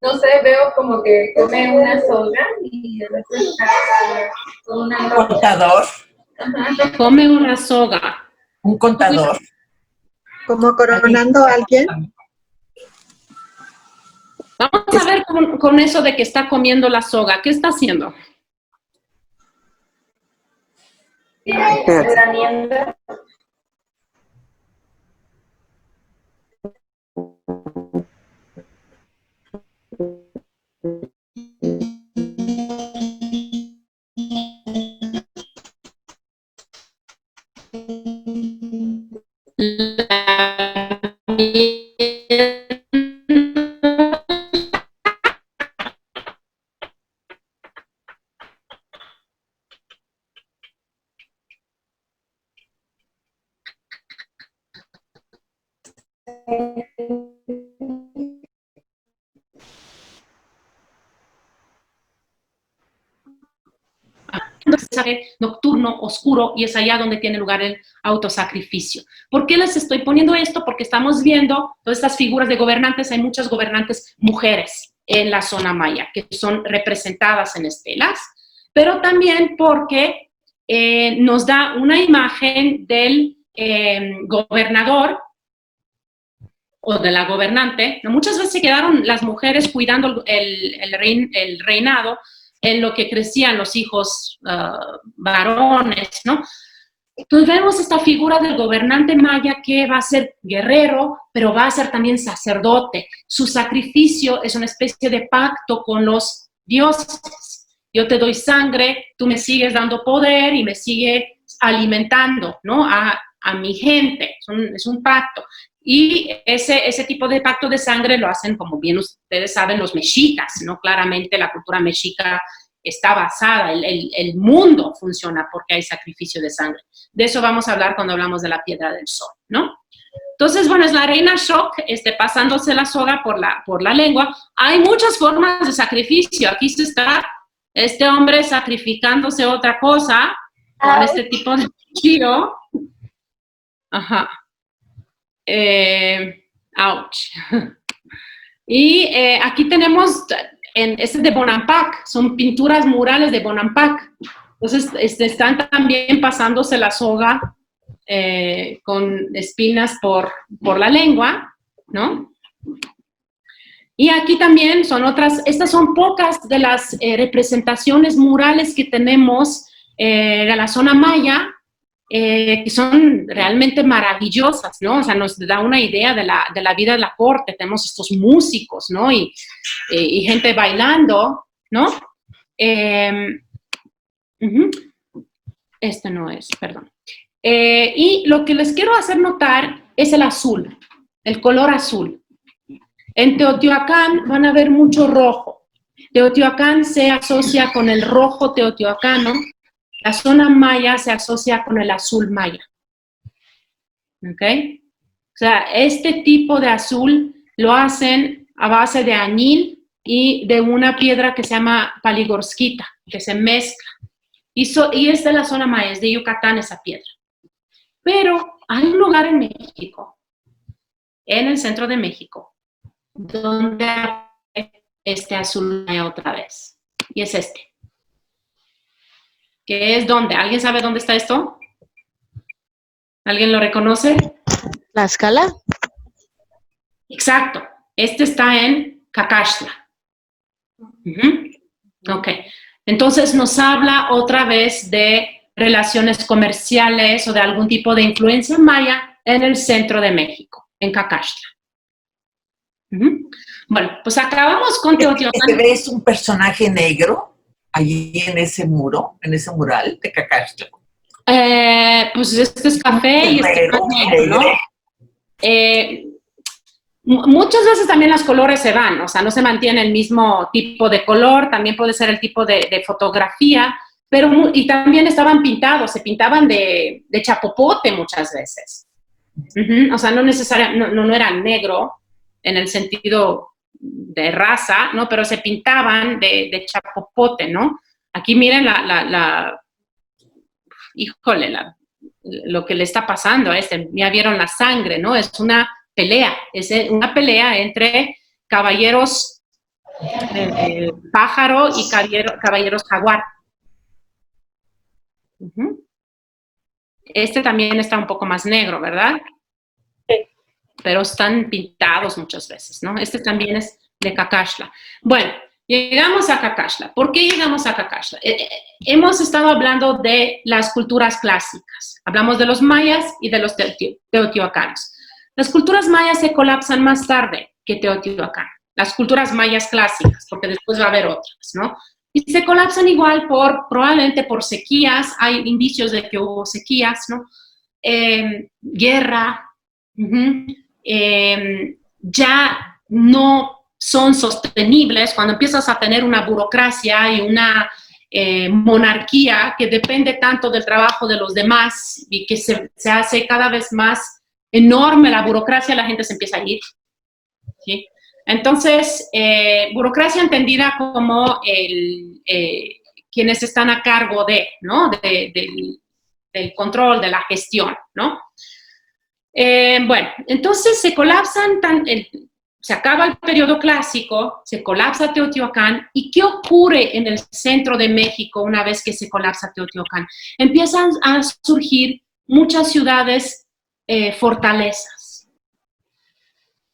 No sé, veo como que come una soga y el otro está con una... ¿Un contador? Ajá. Come una soga. Un contador. ¿Como coronando a alguien? Vamos a ver con eso de que está comiendo la soga. ¿Qué está haciendo? Graniendo. Nocturno, oscuro, y es allá donde tiene lugar el autosacrificio. ¿Por qué les estoy poniendo esto? Porque estamos viendo todas estas figuras de gobernantes, hay muchas gobernantes mujeres en la zona maya, que son representadas en estelas, pero también porque nos da una imagen del gobernador o de la gobernante. Muchas veces se quedaron las mujeres cuidando el reinado en lo que crecían los hijos varones, ¿no? Entonces vemos esta figura del gobernante maya que va a ser guerrero, pero va a ser también sacerdote. Su sacrificio es una especie de pacto con los dioses. Yo te doy sangre, tú me sigues dando poder y me sigue alimentando, ¿no? A mi gente. Es un pacto. Y ese tipo de pacto de sangre lo hacen, como bien ustedes saben, los mexicas, ¿no? Claramente la cultura mexica está basada, el mundo funciona porque hay sacrificio de sangre. De eso vamos a hablar cuando hablamos de la piedra del sol, ¿no? Entonces, bueno, es la reina Xoc, pasándose la soga por la lengua. Hay muchas formas de sacrificio. Aquí está este hombre sacrificándose otra cosa con este tipo de cuchillo. Ajá. Ouch. Y aquí tenemos, este es de Bonampak, son pinturas murales de Bonampak. Entonces, están también pasándose la soga con espinas por la lengua, ¿no? Y aquí también son estas son pocas de las representaciones murales que tenemos de la zona maya. que son realmente maravillosas, ¿no? O sea, nos da una idea de la vida de la corte. Tenemos estos músicos, ¿no? Y gente bailando, ¿no? Este no es, perdón. Y lo que les quiero hacer notar es el azul, el color azul. En Teotihuacán van a ver mucho rojo. Teotihuacán se asocia con el rojo teotihuacano. La zona maya se asocia con el azul maya. ¿Ok? O sea, este tipo de azul lo hacen a base de añil y de una piedra que se llama paligorskita, que se mezcla. Y es de la zona maya, es de Yucatán esa piedra. Pero hay un lugar en México, en el centro de México, donde hay este azul maya otra vez. Y es este. ¿Qué es dónde? ¿Alguien sabe dónde está esto? ¿Alguien lo reconoce? ¿Tlaxcala? Exacto. Este está en Cacaxtla. Ok. Entonces nos habla otra vez de relaciones comerciales o de algún tipo de influencia maya en el centro de México, en Cacaxtla. Bueno, pues acabamos con Teotihuacán. ¿Se ve un personaje negro allí en ese muro, en ese mural de Cacaxtla? Pues este es café y este es negro, ¿no? Muchas veces también los colores se van, o sea, no se mantiene el mismo tipo de color, también puede ser el tipo de fotografía, pero y también estaban pintados, se pintaban de chapopote muchas veces. O sea, no necesariamente, no era negro en el sentido de raza, ¿no? Pero se pintaban de chapopote, ¿no? Aquí miren híjole, lo que le está pasando a este, ya vieron la sangre, ¿no? Es una pelea entre caballeros pájaro y caballeros jaguar. Este también está un poco más negro, ¿verdad? Sí. Pero están pintados muchas veces, ¿no? Este también es de Cacaxtla. Bueno, llegamos a Cacaxtla. ¿Por qué llegamos a Cacaxtla? Hemos estado hablando de las culturas clásicas. Hablamos de los mayas y de los teotihuacanos. Las culturas mayas se colapsan más tarde que Teotihuacán. Las culturas mayas clásicas, porque después va a haber otras, ¿no? Y se colapsan igual probablemente por sequías. Hay indicios de que hubo sequías, ¿no? Guerra. Ya no son sostenibles cuando empiezas a tener una burocracia y una monarquía que depende tanto del trabajo de los demás y que se hace cada vez más enorme la burocracia, la gente se empieza a ir, ¿sí? Entonces, burocracia entendida como quienes están a cargo de, ¿no? del control, de la gestión, ¿no? Bueno, entonces se colapsan, se acaba el periodo clásico, se colapsa Teotihuacán, ¿y qué ocurre en el centro de México una vez que se colapsa Teotihuacán? Empiezan a surgir muchas ciudades fortalezas.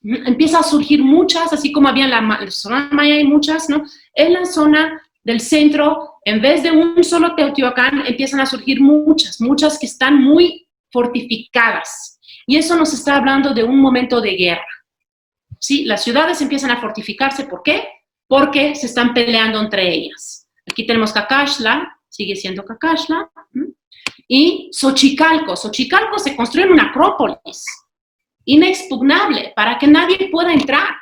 Empieza a surgir muchas, así como había en la zona maya hay muchas, ¿no? En la zona del centro, en vez de un solo Teotihuacán, empiezan a surgir muchas que están muy fortificadas. Y eso nos está hablando de un momento de guerra. ¿Sí? Las ciudades empiezan a fortificarse, ¿por qué? Porque se están peleando entre ellas. Aquí tenemos Cacaxtla, sigue siendo Cacaxtla, y Xochicalco. Xochicalco se construye en una acrópolis inexpugnable para que nadie pueda entrar,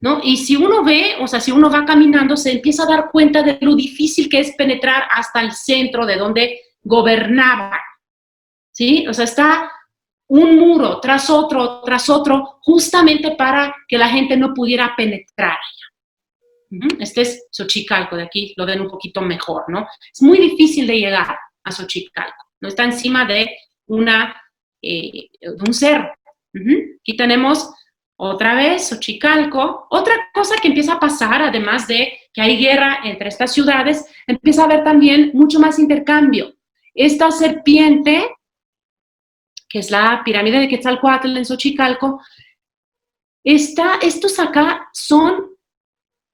¿no? Y si uno ve, o sea, si uno va caminando, se empieza a dar cuenta de lo difícil que es penetrar hasta el centro de donde gobernaban, ¿sí? O sea, está un muro tras otro, justamente para que la gente no pudiera penetrar allá. Este es Xochicalco, de aquí lo ven un poquito mejor, ¿no? Es muy difícil de llegar a Xochicalco, no está encima de un cerro. Aquí tenemos otra vez Xochicalco. Otra cosa que empieza a pasar, además de que hay guerra entre estas ciudades, empieza a haber también mucho más intercambio. Esta serpiente, que es la pirámide de Quetzalcóatl en Xochicalco, estos acá son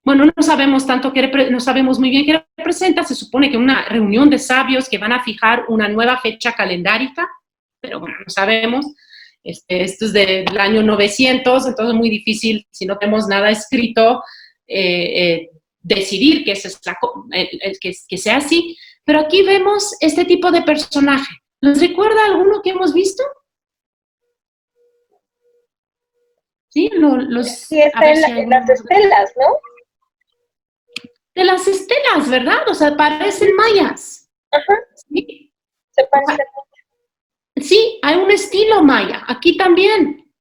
bueno, no sabemos tanto no sabemos muy bien qué representa. Se supone que una reunión de sabios que van a fijar una nueva fecha calendárica, pero bueno, no sabemos. Esto es del año 900, entonces es muy difícil, si no tenemos nada escrito, decidir que, que sea así. Pero aquí vemos este tipo de personaje. ¿Nos recuerda alguno que hemos visto? Sí, sí, está en las estelas, ¿no? De las estelas, ¿verdad? O sea, parecen mayas. Ajá. Sí. Se parecen. Sí, hay un estilo maya. Aquí también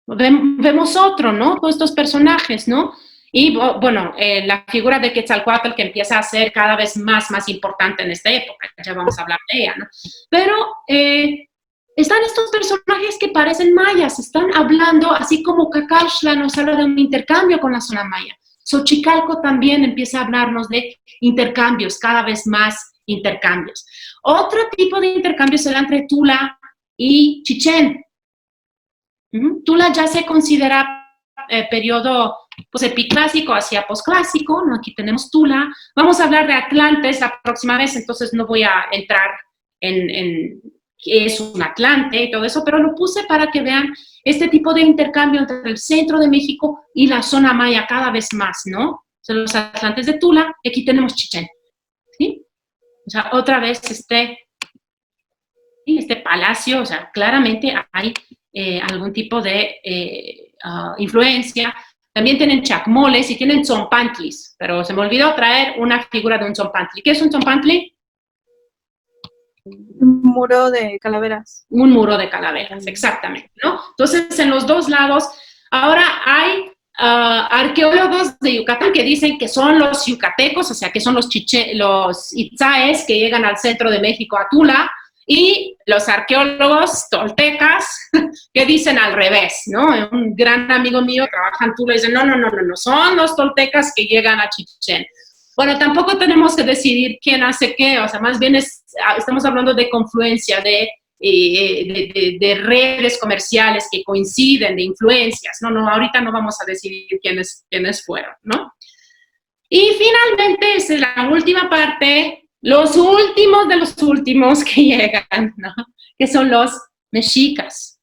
vemos otro, ¿no? Con estos personajes, ¿no? Y, bueno, la figura de Quetzalcóatl que empieza a ser cada vez más importante en esta época. Ya vamos a hablar de ella, ¿no? Pero están estos personajes que parecen mayas. Están hablando, así como Cacaxtla nos habla de un intercambio con la zona maya. Xochicalco también empieza a hablarnos de intercambios, cada vez más intercambios. Otro tipo de intercambio será entre Tula y Chichén. Tula ya se considera periodo pues, epiclásico hacia posclásico, ¿no? Aquí tenemos Tula. Vamos a hablar de Atlantes la próxima vez, entonces no voy a entrar en qué es un Atlante y todo eso, pero lo puse para que vean este tipo de intercambio entre el centro de México y la zona maya cada vez más, ¿no? Son los Atlantes de Tula y aquí tenemos Chichén, ¿sí? O sea, otra vez este palacio, o sea, claramente hay algún tipo de influencia. También tienen chacmoles y tienen tzompantlis, pero se me olvidó traer una figura de un tzompantli. ¿Qué es un tzompantli? Un muro de calaveras. Un muro de calaveras, exactamente, ¿no? Entonces, en los dos lados, ahora hay arqueólogos de Yucatán que dicen que son los yucatecos, o sea, que son los itzaes que llegan al centro de México, a Tula, y los arqueólogos toltecas que dicen al revés, ¿no? Un gran amigo mío trabaja en Tula y dice, no, son los toltecas que llegan a Chichén. Bueno, tampoco tenemos que decidir quién hace qué, o sea, más bien estamos hablando de confluencia, de redes comerciales que coinciden, de influencias. No, ahorita no vamos a decidir quiénes fueron, ¿no? Y finalmente, esa es la última parte, los últimos de los últimos que llegan, ¿no? Que son los mexicas.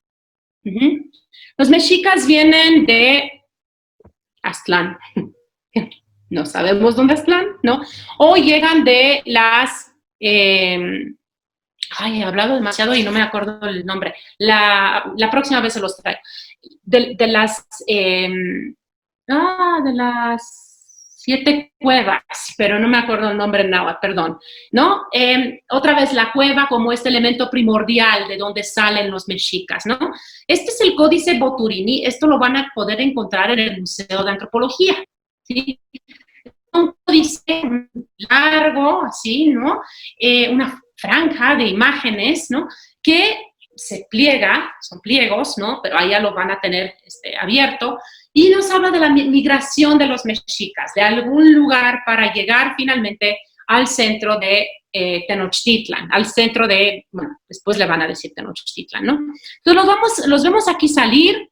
Los mexicas vienen de Aztlán. No sabemos dónde es Aztlán, ¿no? O llegan de las... he hablado demasiado y no me acuerdo el nombre. La próxima vez se los traigo. De las 7 cuevas, pero no me acuerdo el nombre en náhuatl, perdón, ¿no? Otra vez la cueva como este elemento primordial de donde salen los mexicas, ¿no? Este es el Códice Boturini, esto lo van a poder encontrar en el Museo de Antropología, ¿sí? Un códice largo, así, ¿no? Una franja de imágenes, ¿no? Que se pliega, son pliegos, ¿no? Pero allá lo van a tener abierto, y nos habla de la migración de los mexicas, de algún lugar para llegar finalmente al centro de Tenochtitlan, al centro de, bueno, después le van a decir Tenochtitlan, ¿no? Entonces los vemos aquí salir,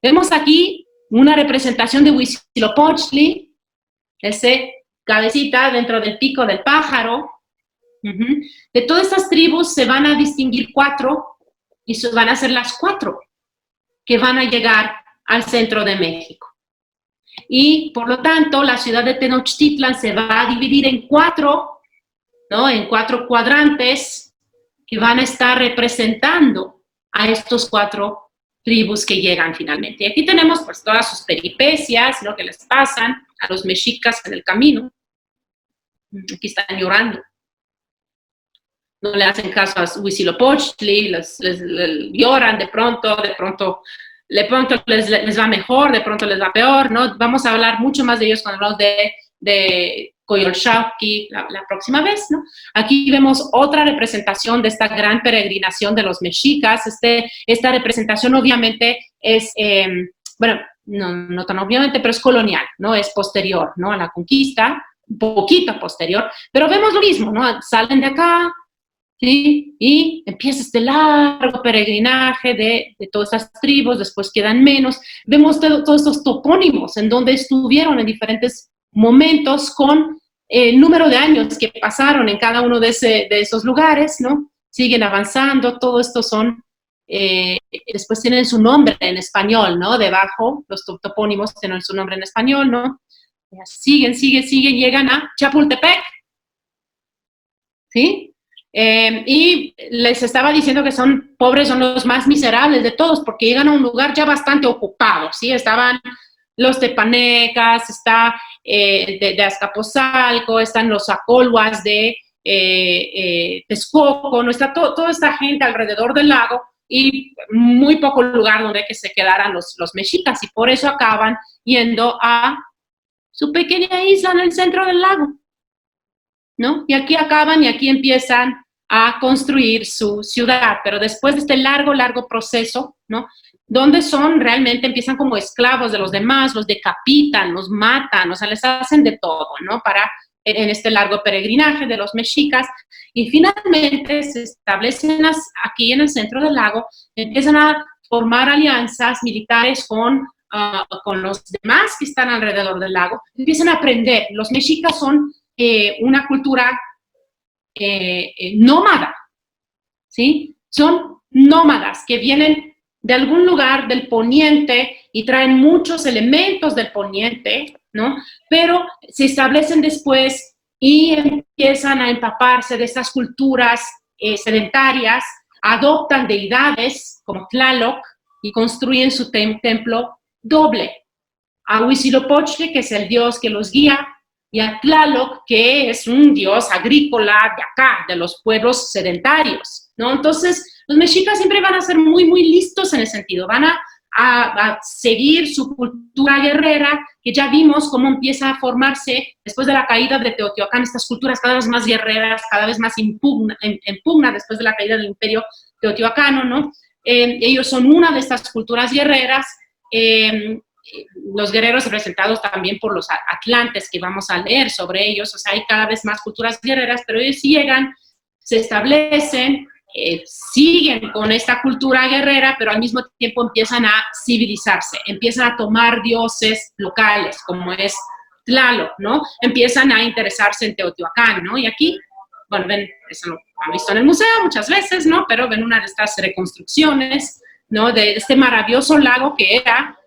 vemos aquí una representación de Huitzilopochtli, ese cabecita dentro del pico del pájaro. De todas estas tribus se van a distinguir 4 y van a ser las 4 que van a llegar al centro de México. Y por lo tanto, la ciudad de Tenochtitlan se va a dividir en 4, ¿no? En 4 cuadrantes que van a estar representando a estos 4 tribus que llegan finalmente. Y aquí tenemos pues todas sus peripecias, lo que les pasan a los mexicas en el camino. Aquí están llorando. No le hacen caso a Huitzilopochtli, les lloran de pronto les va mejor, de pronto les va peor, ¿no? Vamos a hablar mucho más de ellos cuando hablamos de Coyolxauhqui la próxima vez, ¿no? Aquí vemos otra representación de esta gran peregrinación de los mexicas. Esta representación obviamente es, bueno, no tan obviamente, pero es colonial, ¿no? Es posterior, ¿no? A la conquista, un poquito posterior, pero vemos lo mismo, ¿no? Salen de acá, ¿sí? Y empieza este largo peregrinaje de todas estas tribus, después quedan menos. Vemos todos estos topónimos en donde estuvieron en diferentes momentos con el número de años que pasaron en cada uno de esos lugares, ¿no? Siguen avanzando, todo esto son, después tienen su nombre en español, ¿no? Debajo, los topónimos tienen su nombre en español, ¿no? Siguen, llegan a Chapultepec, ¿sí? Y les estaba diciendo que son pobres, son los más miserables de todos, porque llegan a un lugar ya bastante ocupado, ¿sí? Estaban los tepanecas, está de Azcapotzalco, están los acolhuas de Texcoco, ¿no? Está toda esta gente alrededor del lago y muy poco lugar donde que se quedaran los mexicas, y por eso acaban yendo a su pequeña isla en el centro del lago, ¿no? Y aquí acaban y aquí empiezan a construir su ciudad, pero después de este largo proceso, ¿no? Donde realmente empiezan como esclavos de los demás, los decapitan, los matan, o sea, les hacen de todo, ¿no? En este largo peregrinaje de los mexicas, y finalmente se establecen aquí en el centro del lago, empiezan a formar alianzas militares con los demás que están alrededor del lago, empiezan a aprender. Los mexicas son una cultura nómada, ¿sí? Son nómadas que vienen de algún lugar del poniente y traen muchos elementos del poniente, ¿no? Pero se establecen después y empiezan a empaparse de estas culturas sedentarias, adoptan deidades como Tlaloc y construyen su templo doble. A Huitzilopochtli, que es el dios que los guía, y a Tlaloc, que es un dios agrícola de acá, de los pueblos sedentarios, ¿no? Entonces, los mexicas siempre van a ser muy listos en ese sentido, van a seguir su cultura guerrera, que ya vimos cómo empieza a formarse después de la caída de Teotihuacán, estas culturas cada vez más guerreras, cada vez más en pugna después de la caída del imperio teotihuacano, ¿no? Ellos son una de estas culturas guerreras, los guerreros representados también por los atlantes, que vamos a leer sobre ellos, o sea, hay cada vez más culturas guerreras, pero ellos llegan, se establecen, siguen con esta cultura guerrera, pero al mismo tiempo empiezan a civilizarse, empiezan a tomar dioses locales, como es Tlaloc, ¿no? Empiezan a interesarse en Teotihuacán, ¿no? Y aquí, bueno, ven, eso lo han visto en el museo muchas veces, ¿no? Pero ven una de estas reconstrucciones, ¿no? De este maravilloso lago que era.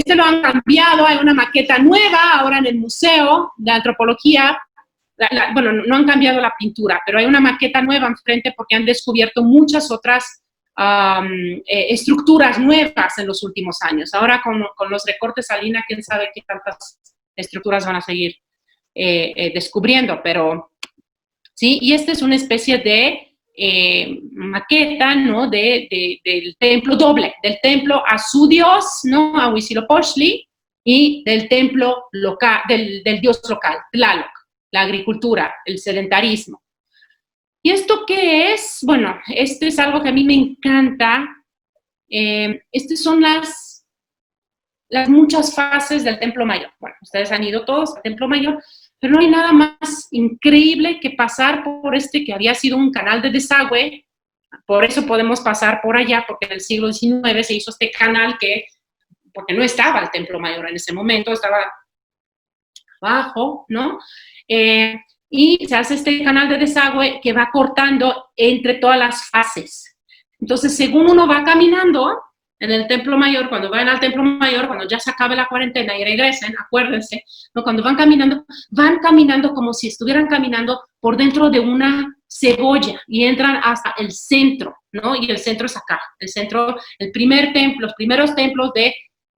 Lo han cambiado, hay una maqueta nueva ahora en el Museo de Antropología. Bueno, no han cambiado la pintura, pero hay una maqueta nueva enfrente porque han descubierto muchas otras estructuras nuevas en los últimos años. Ahora con los recortes Salina, quién sabe qué tantas estructuras van a seguir descubriendo, pero sí, y esta es una especie de maqueta, ¿no? Del templo doble, del templo a su dios, ¿no? A Huitzilopochtli, y del templo local, del dios local, Tlaloc, la agricultura, el sedentarismo. ¿Y esto qué es? Bueno, es algo que a mí me encanta. Estas son las muchas fases del Templo Mayor. Bueno, ustedes han ido todos al Templo Mayor, pero no hay nada más increíble que pasar por que había sido un canal de desagüe. Por eso podemos pasar por allá, porque en el siglo XIX se hizo este canal porque no estaba el Templo Mayor en ese momento, estaba abajo, ¿no? Y se hace este canal de desagüe que va cortando entre todas las fases. Entonces, según uno va caminando en el Templo Mayor, cuando vayan al Templo Mayor, cuando ya se acabe la cuarentena y regresen, acuérdense, ¿no? Cuando van caminando como si estuvieran caminando por dentro de una cebolla y entran hasta el centro, ¿no? Y el centro es acá, el centro, el primer templo, los primeros templos de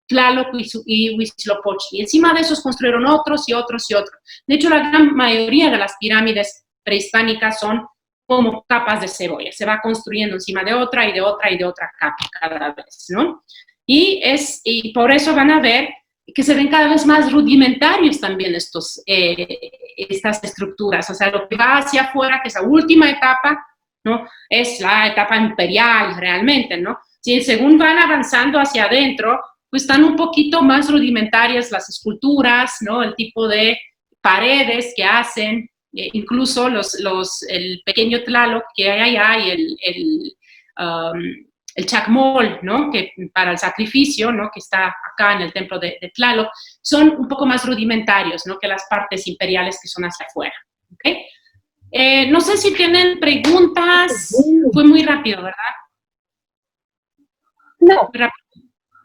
Tlaloc y Huitzilopochtli. Y encima de esos construyeron otros y otros y otros. De hecho, la gran mayoría de las pirámides prehispánicas son como capas de cebolla. Se va construyendo encima de otra y de otra y de otra capa cada vez, ¿no? Y por eso van a ver que se ven cada vez más rudimentarios también estas estructuras. O sea, lo que va hacia afuera, que es la última etapa, ¿no? Es la etapa imperial realmente, ¿no? Sí, según van avanzando hacia adentro, pues están un poquito más rudimentarias las esculturas, ¿no? El tipo de paredes que hacen, incluso el pequeño Tlaloc que hay allá y el Chacmol, ¿no? Que para el sacrificio, ¿no? Que está acá en el templo de Tlaloc, son un poco más rudimentarios, ¿no? Que las partes imperiales que son hacia afuera, ¿ok? No sé si tienen preguntas. Fue muy rápido, ¿verdad? No. Muy rápido.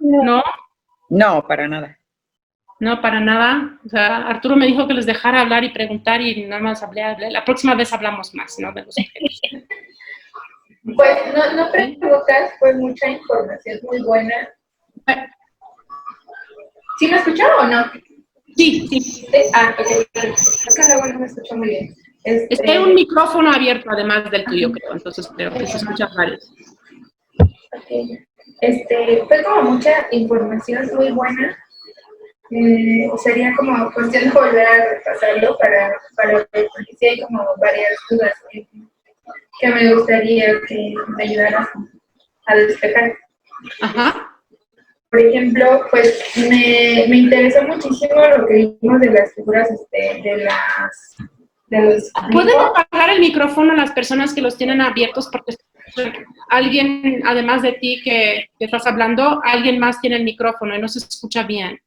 ¿No? No, para nada. No, para nada. O sea, Arturo me dijo que les dejara hablar y preguntar y nada más hablé. La próxima vez hablamos más, ¿no? De los objetos. Pues no preguntas, fue mucha información muy buena. ¿Sí me escuchó o no? Sí. Ok. Es que luego no me escucho muy bien. Hay un micrófono abierto además del tuyo, creo, entonces creo que se escucha varios. Okay. Fue como mucha información muy buena. Sería como cuestión de volver a repasarlo para porque sí hay como varias dudas que me gustaría que me ayudaras a despejar. Ajá. Por ejemplo, pues me interesó muchísimo lo que vimos de las figuras de los ¿Pueden apagar el micrófono a las personas que los tienen abiertos? Porque alguien, además de ti que estás hablando, alguien más tiene el micrófono y no se escucha bien.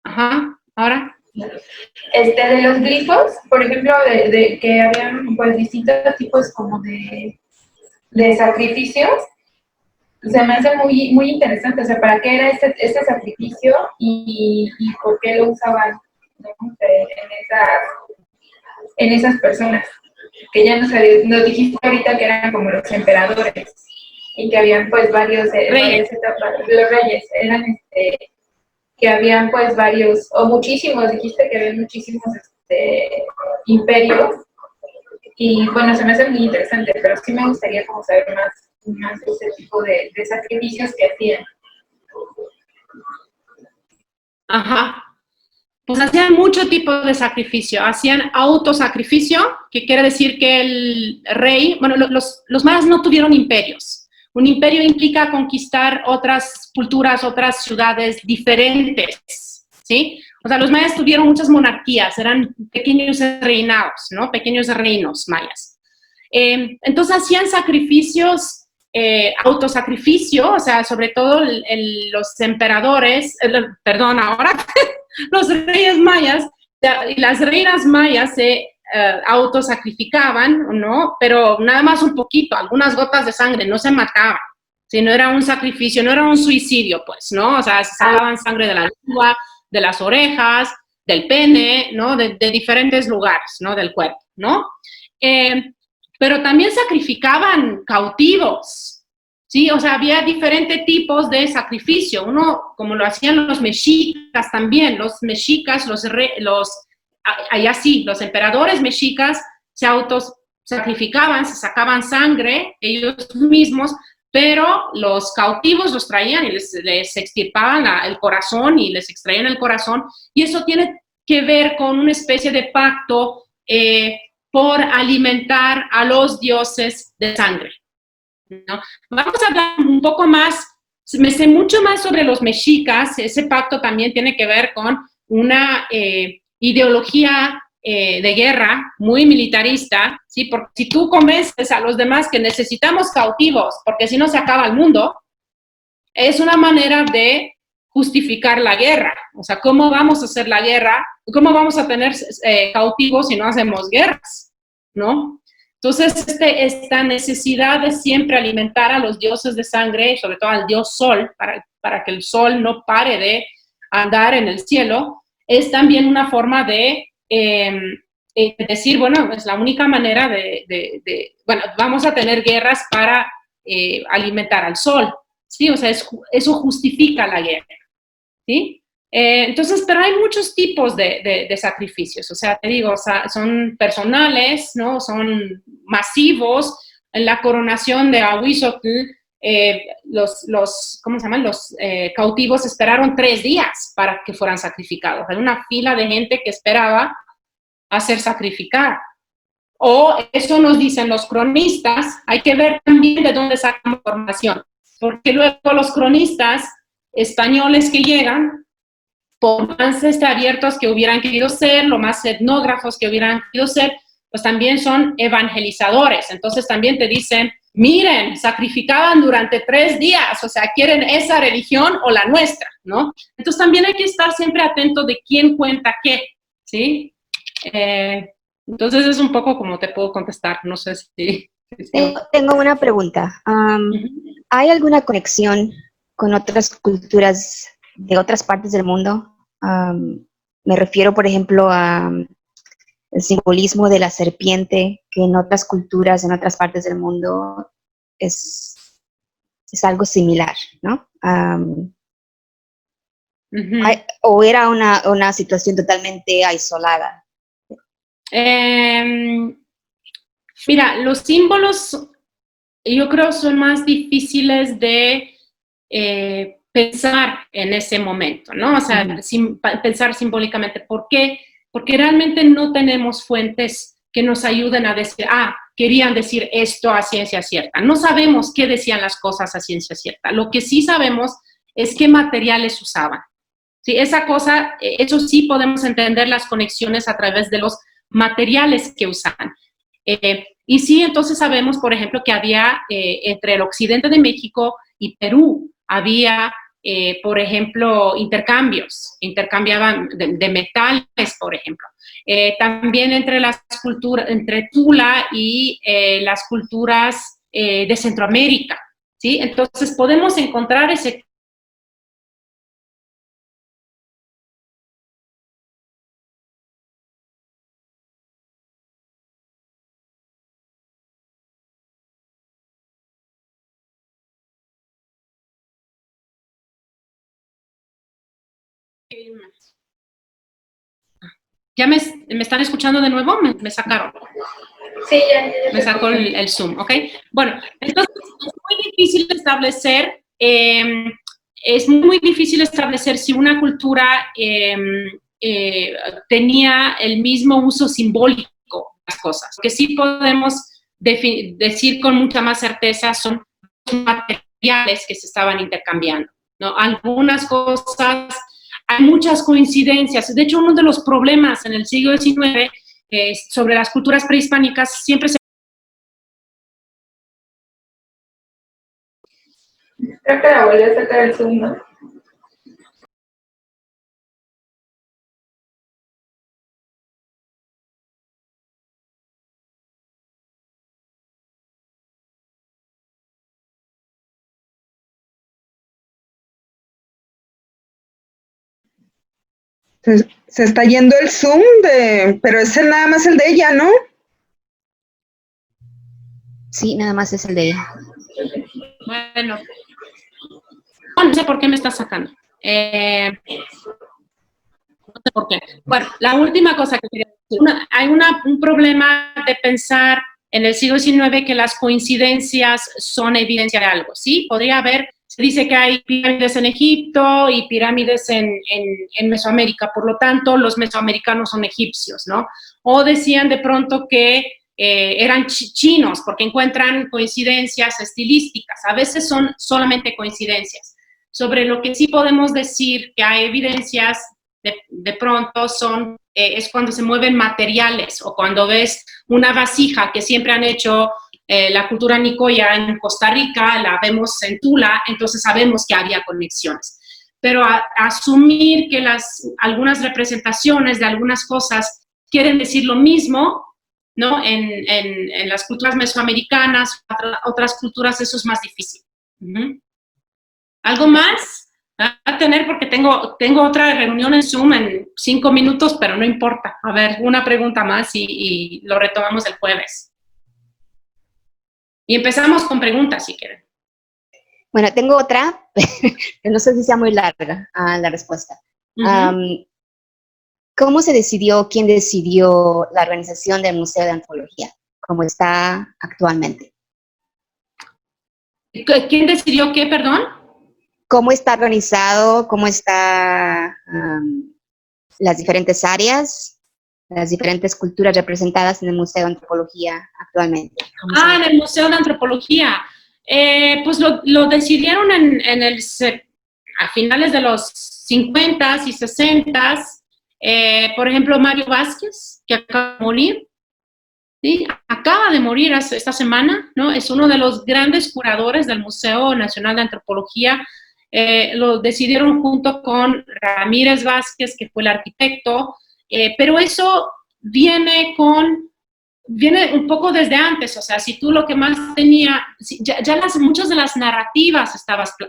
Ajá, ¿ahora? De los glifos, por ejemplo, de que habían pues distintos tipos como de sacrificios, se me hace muy, muy interesante. O sea, ¿para qué era este sacrificio y por qué lo usaban, ¿no? En esas personas? Que ya nos dijiste ahorita que eran como los emperadores y que habían pues varias etapas. Los reyes eran que habían pues varios, o muchísimos, dijiste que había muchísimos imperios, y bueno, se me hace muy interesante, pero sí me gustaría como saber más de ese tipo de sacrificios que hacían. Ajá. Pues hacían mucho tipo de sacrificio, hacían autosacrificio, que quiere decir que el rey, bueno, los mayas no tuvieron imperios. Un imperio implica conquistar otras culturas, otras ciudades diferentes, ¿sí? O sea, los mayas tuvieron muchas monarquías, eran pequeños reinados, ¿no? Pequeños reinos mayas. Entonces hacían sacrificios, autosacrificio, o sea, sobre todo los emperadores, los reyes mayas y las reinas mayas se autosacrificaban, ¿no? Pero nada más un poquito, algunas gotas de sangre, no se mataban, si no era un sacrificio, no era un suicidio, pues, ¿no? O sea, se sacaban sangre de la lengua, de las orejas, del pene, ¿no? De diferentes lugares, ¿no? Del cuerpo, ¿no? Pero también sacrificaban cautivos, ¿sí? O sea, había diferentes tipos de sacrificio. Uno, como lo hacían los mexicas también, los mexicas, allá sí, los emperadores mexicas se autosacrificaban, se sacaban sangre ellos mismos, pero los cautivos los traían y les extirpaban el corazón y les extraían el corazón, y eso tiene que ver con una especie de pacto por alimentar a los dioses de sangre, ¿no? Vamos a hablar un poco más, me sé mucho más sobre los mexicas. Ese pacto también tiene que ver con una ideología de guerra muy militarista, ¿sí? Porque si tú convences a los demás que necesitamos cautivos, porque si no se acaba el mundo, es una manera de justificar la guerra. O sea, ¿cómo vamos a hacer la guerra? ¿Cómo vamos a tener cautivos si no hacemos guerras? ¿No? Entonces, esta necesidad de siempre alimentar a los dioses de sangre, sobre todo al dios Sol, para que el Sol no pare de andar en el cielo, es también una forma de decir, bueno, es la única manera bueno, vamos a tener guerras para alimentar al Sol, ¿sí? O sea, eso justifica la guerra, ¿sí? Entonces, pero hay muchos tipos de sacrificios, o sea, te digo, o sea, son personales, ¿no? Son masivos. En la coronación de Ahuizotl, ¿cómo se llaman? Los cautivos esperaron 3 días para que fueran sacrificados. Hay una fila de gente que esperaba a ser sacrificada. O eso nos dicen los cronistas. Hay que ver también de dónde sacan información, porque luego los cronistas españoles que llegan por más abiertos que hubieran querido ser, lo más etnógrafos que hubieran querido ser, pues también son evangelizadores. Entonces también te dicen, miren, sacrificaban durante 3 días, o sea, ¿quieren esa religión o la nuestra, no? Entonces también hay que estar siempre atento de quién cuenta qué, ¿sí? Entonces es un poco como te puedo contestar, no sé si... Tengo una pregunta. ¿Hay alguna conexión con otras culturas de otras partes del mundo? Me refiero, por ejemplo, a el simbolismo de la serpiente, que en otras culturas, en otras partes del mundo, es algo similar, ¿no? ¿O era una situación totalmente aislada? Mira, los símbolos yo creo son más difíciles de pensar en ese momento, ¿no? O sea, pensar simbólicamente. ¿Por qué? Porque realmente no tenemos fuentes que nos ayuden a decir, querían decir esto a ciencia cierta. No sabemos qué decían las cosas a ciencia cierta. Lo que sí sabemos es qué materiales usaban. Sí, esa cosa, eso sí podemos entender las conexiones a través de los materiales que usaban. Y sí, entonces sabemos, por ejemplo, que había entre el occidente de México y Perú, había, por ejemplo, intercambiaban de metales, por ejemplo. También entre las culturas, entre Tula y las culturas de Centroamérica, ¿sí? Entonces podemos encontrar ese... ¿Ya me están escuchando de nuevo? ¿Me sacaron? Sí, ya. Me sacó el Zoom, ¿ok? Bueno, entonces es muy difícil establecer si una cultura tenía el mismo uso simbólico de las cosas. Lo que sí podemos decir con mucha más certeza son los materiales que se estaban intercambiando, ¿no? Algunas cosas... Hay muchas coincidencias. De hecho, uno de los problemas en el siglo XIX sobre las culturas prehispánicas siempre se... Creo que la volví a sacar el Zoom, ¿no? Se está yendo el Zoom, pero es nada más el de ella, ¿no? Sí, nada más es el de ella. Bueno, no sé por qué me está sacando. No sé por qué. Bueno, la última cosa que quería decir. Hay un problema de pensar en el siglo XIX que las coincidencias son evidencia de algo, ¿sí? Podría haber... Se dice que hay pirámides en Egipto y pirámides en Mesoamérica, por lo tanto, los mesoamericanos son egipcios, ¿no? O decían de pronto que eran chinos, porque encuentran coincidencias estilísticas. A veces son solamente coincidencias. Sobre lo que sí podemos decir que hay evidencias, de pronto es cuando se mueven materiales, o cuando ves una vasija que siempre han hecho... la cultura nicoya en Costa Rica, la vemos en Tula, entonces sabemos que había conexiones. Pero asumir que algunas representaciones de algunas cosas quieren decir lo mismo, ¿no? En las culturas mesoamericanas, otras culturas, eso es más difícil. ¿Algo más? A tener, porque tengo otra reunión en Zoom en 5 minutos, pero no importa. A ver, una pregunta más y lo retomamos el jueves. Y empezamos con preguntas, si quieren. Bueno, tengo otra, no sé si sea muy larga la respuesta. ¿Cómo se decidió, quién decidió la organización del Museo de Antropología, como está actualmente? ¿Quién decidió qué, perdón? ¿Cómo está organizado, cómo están las diferentes áreas, las diferentes culturas representadas en el Museo de Antropología actualmente? En el Museo de Antropología. Pues lo decidieron a finales de los 50s y 60s, por ejemplo, Mario Vázquez, que acaba de morir, ¿sí? Acaba de morir esta semana, ¿no? Es uno de los grandes curadores del Museo Nacional de Antropología. Lo decidieron junto con Ramírez Vázquez, que fue el arquitecto, pero eso viene un poco desde antes, o sea, si tú lo que más tenía, ya muchas de las narrativas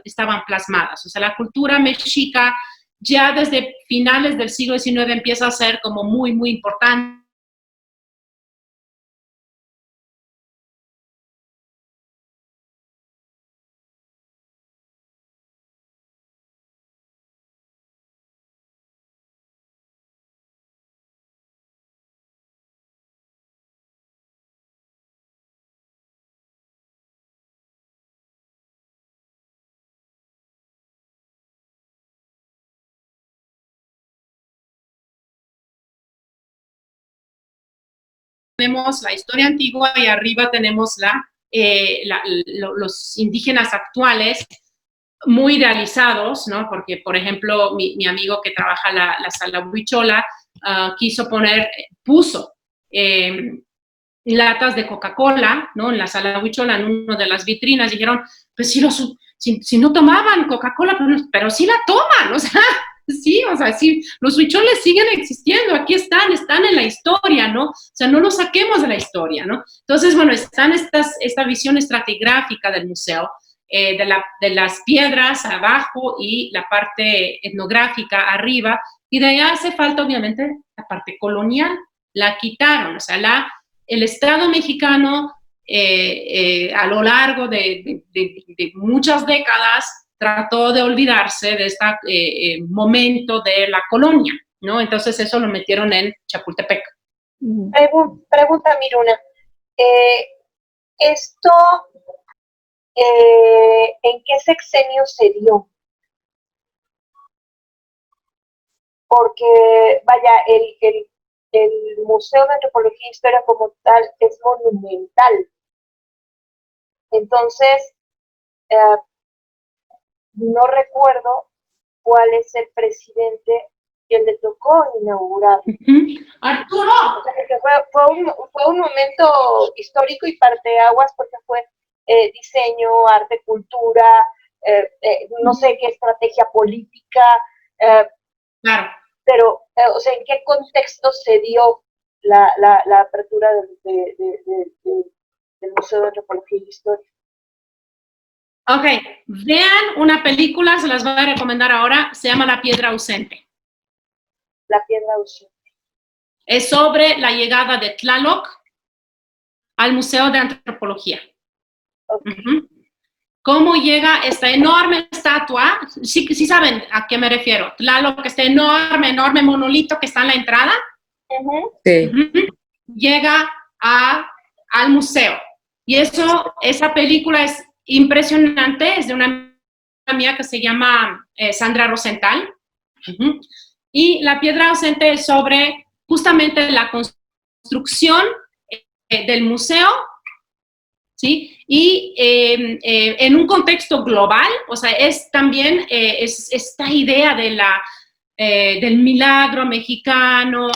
estaban plasmadas, o sea, la cultura mexica ya desde finales del siglo XIX empieza a ser como muy, muy importante. Tenemos la historia antigua y arriba tenemos los indígenas actuales muy idealizados, ¿no? Porque, por ejemplo, mi amigo que trabaja la sala Huichola puso latas de Coca-Cola, ¿no? En la sala Huichola, en una de las vitrinas, dijeron, pues si no tomaban Coca-Cola, pero sí la toman, o sea, sí, o sea, sí, los huicholes siguen existiendo, aquí están en la historia, ¿no? O sea, no los saquemos de la historia, ¿no? Entonces, bueno, están esta visión estratigráfica del museo, de las piedras abajo y la parte etnográfica arriba, y de ahí hace falta, obviamente, la parte colonial, la quitaron, o sea, el Estado mexicano, a lo largo de muchas décadas, trató de olvidarse de este momento de la colonia, ¿no? Entonces eso lo metieron en Chapultepec. Pregunta, Miruna. ¿Esto en qué sexenio se dio? Porque, vaya, el Museo de Antropología e Historia como tal es monumental. Entonces, no recuerdo cuál es el presidente que le tocó inaugurar. ¡Arturo! O sea, que fue un momento histórico y parteaguas porque fue diseño, arte, cultura, no sé qué estrategia política. Claro. Pero, o sea, ¿en qué contexto se dio la apertura del Museo de Antropología y Historia? Ok, vean una película, se las voy a recomendar ahora, se llama La Piedra Ausente. La Piedra Ausente. Es sobre la llegada de Tlaloc al Museo de Antropología. Okay. Cómo llega esta enorme estatua, sí saben a qué me refiero, Tlaloc, este enorme monolito que está en la entrada, sí. Llega al museo. Y esa película es impresionante, es de una amiga mía que se llama Sandra Rosenthal. Y La Piedra Ausente es sobre justamente la construcción del museo, ¿sí? Y en un contexto global, o sea, es también esta idea del milagro mexicano,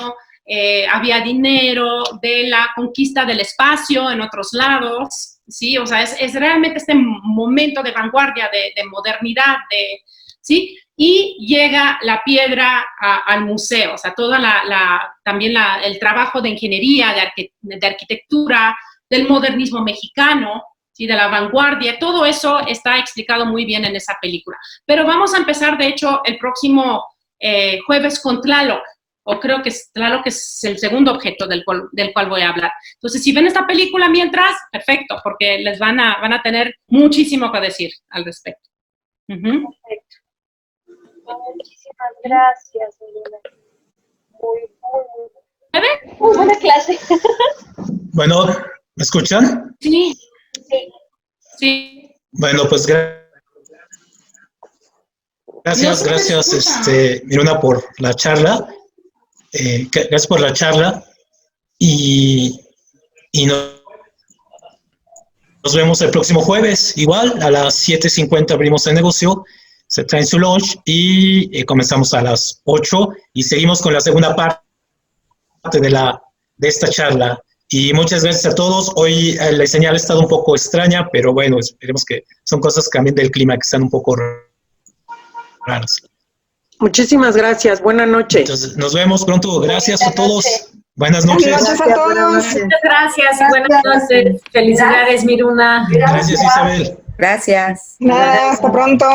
había dinero, de la conquista del espacio en otros lados, ¿sí? O sea, es realmente este momento de vanguardia, de modernidad, ¿sí? Y llega la piedra al museo, o sea, también el trabajo de ingeniería, de arquitectura, del modernismo mexicano, ¿sí? De la vanguardia, todo eso está explicado muy bien en esa película. Pero vamos a empezar, de hecho, el próximo jueves con Tlaloc, o creo que Tlaloc es el segundo objeto del cual voy a hablar. Entonces, si ven esta película mientras, perfecto, porque les van a tener muchísimo que decir al respecto. Perfecto. Muchísimas gracias, Miruna. Muy buena clase. Bueno, ¿me escuchan? Sí. Sí. Bueno, pues gracias, Miruna, por la charla. Gracias por la charla y nos vemos el próximo jueves. Igual, a las 7:50 abrimos el negocio se traen su lunch y comenzamos a las 8 y seguimos con la segunda parte de esta charla. Y muchas gracias a todos. Hoy la señal ha estado un poco extraña, pero bueno, esperemos que son cosas también del clima que están un poco raras. Muchísimas gracias. Buenas noches. Entonces, nos vemos pronto. Gracias a todos. Buenas noches. Gracias a todos. Muchas gracias. Buenas noches. Felicidades, Miruna. Gracias, Isabel. Gracias. Nada, hasta pronto.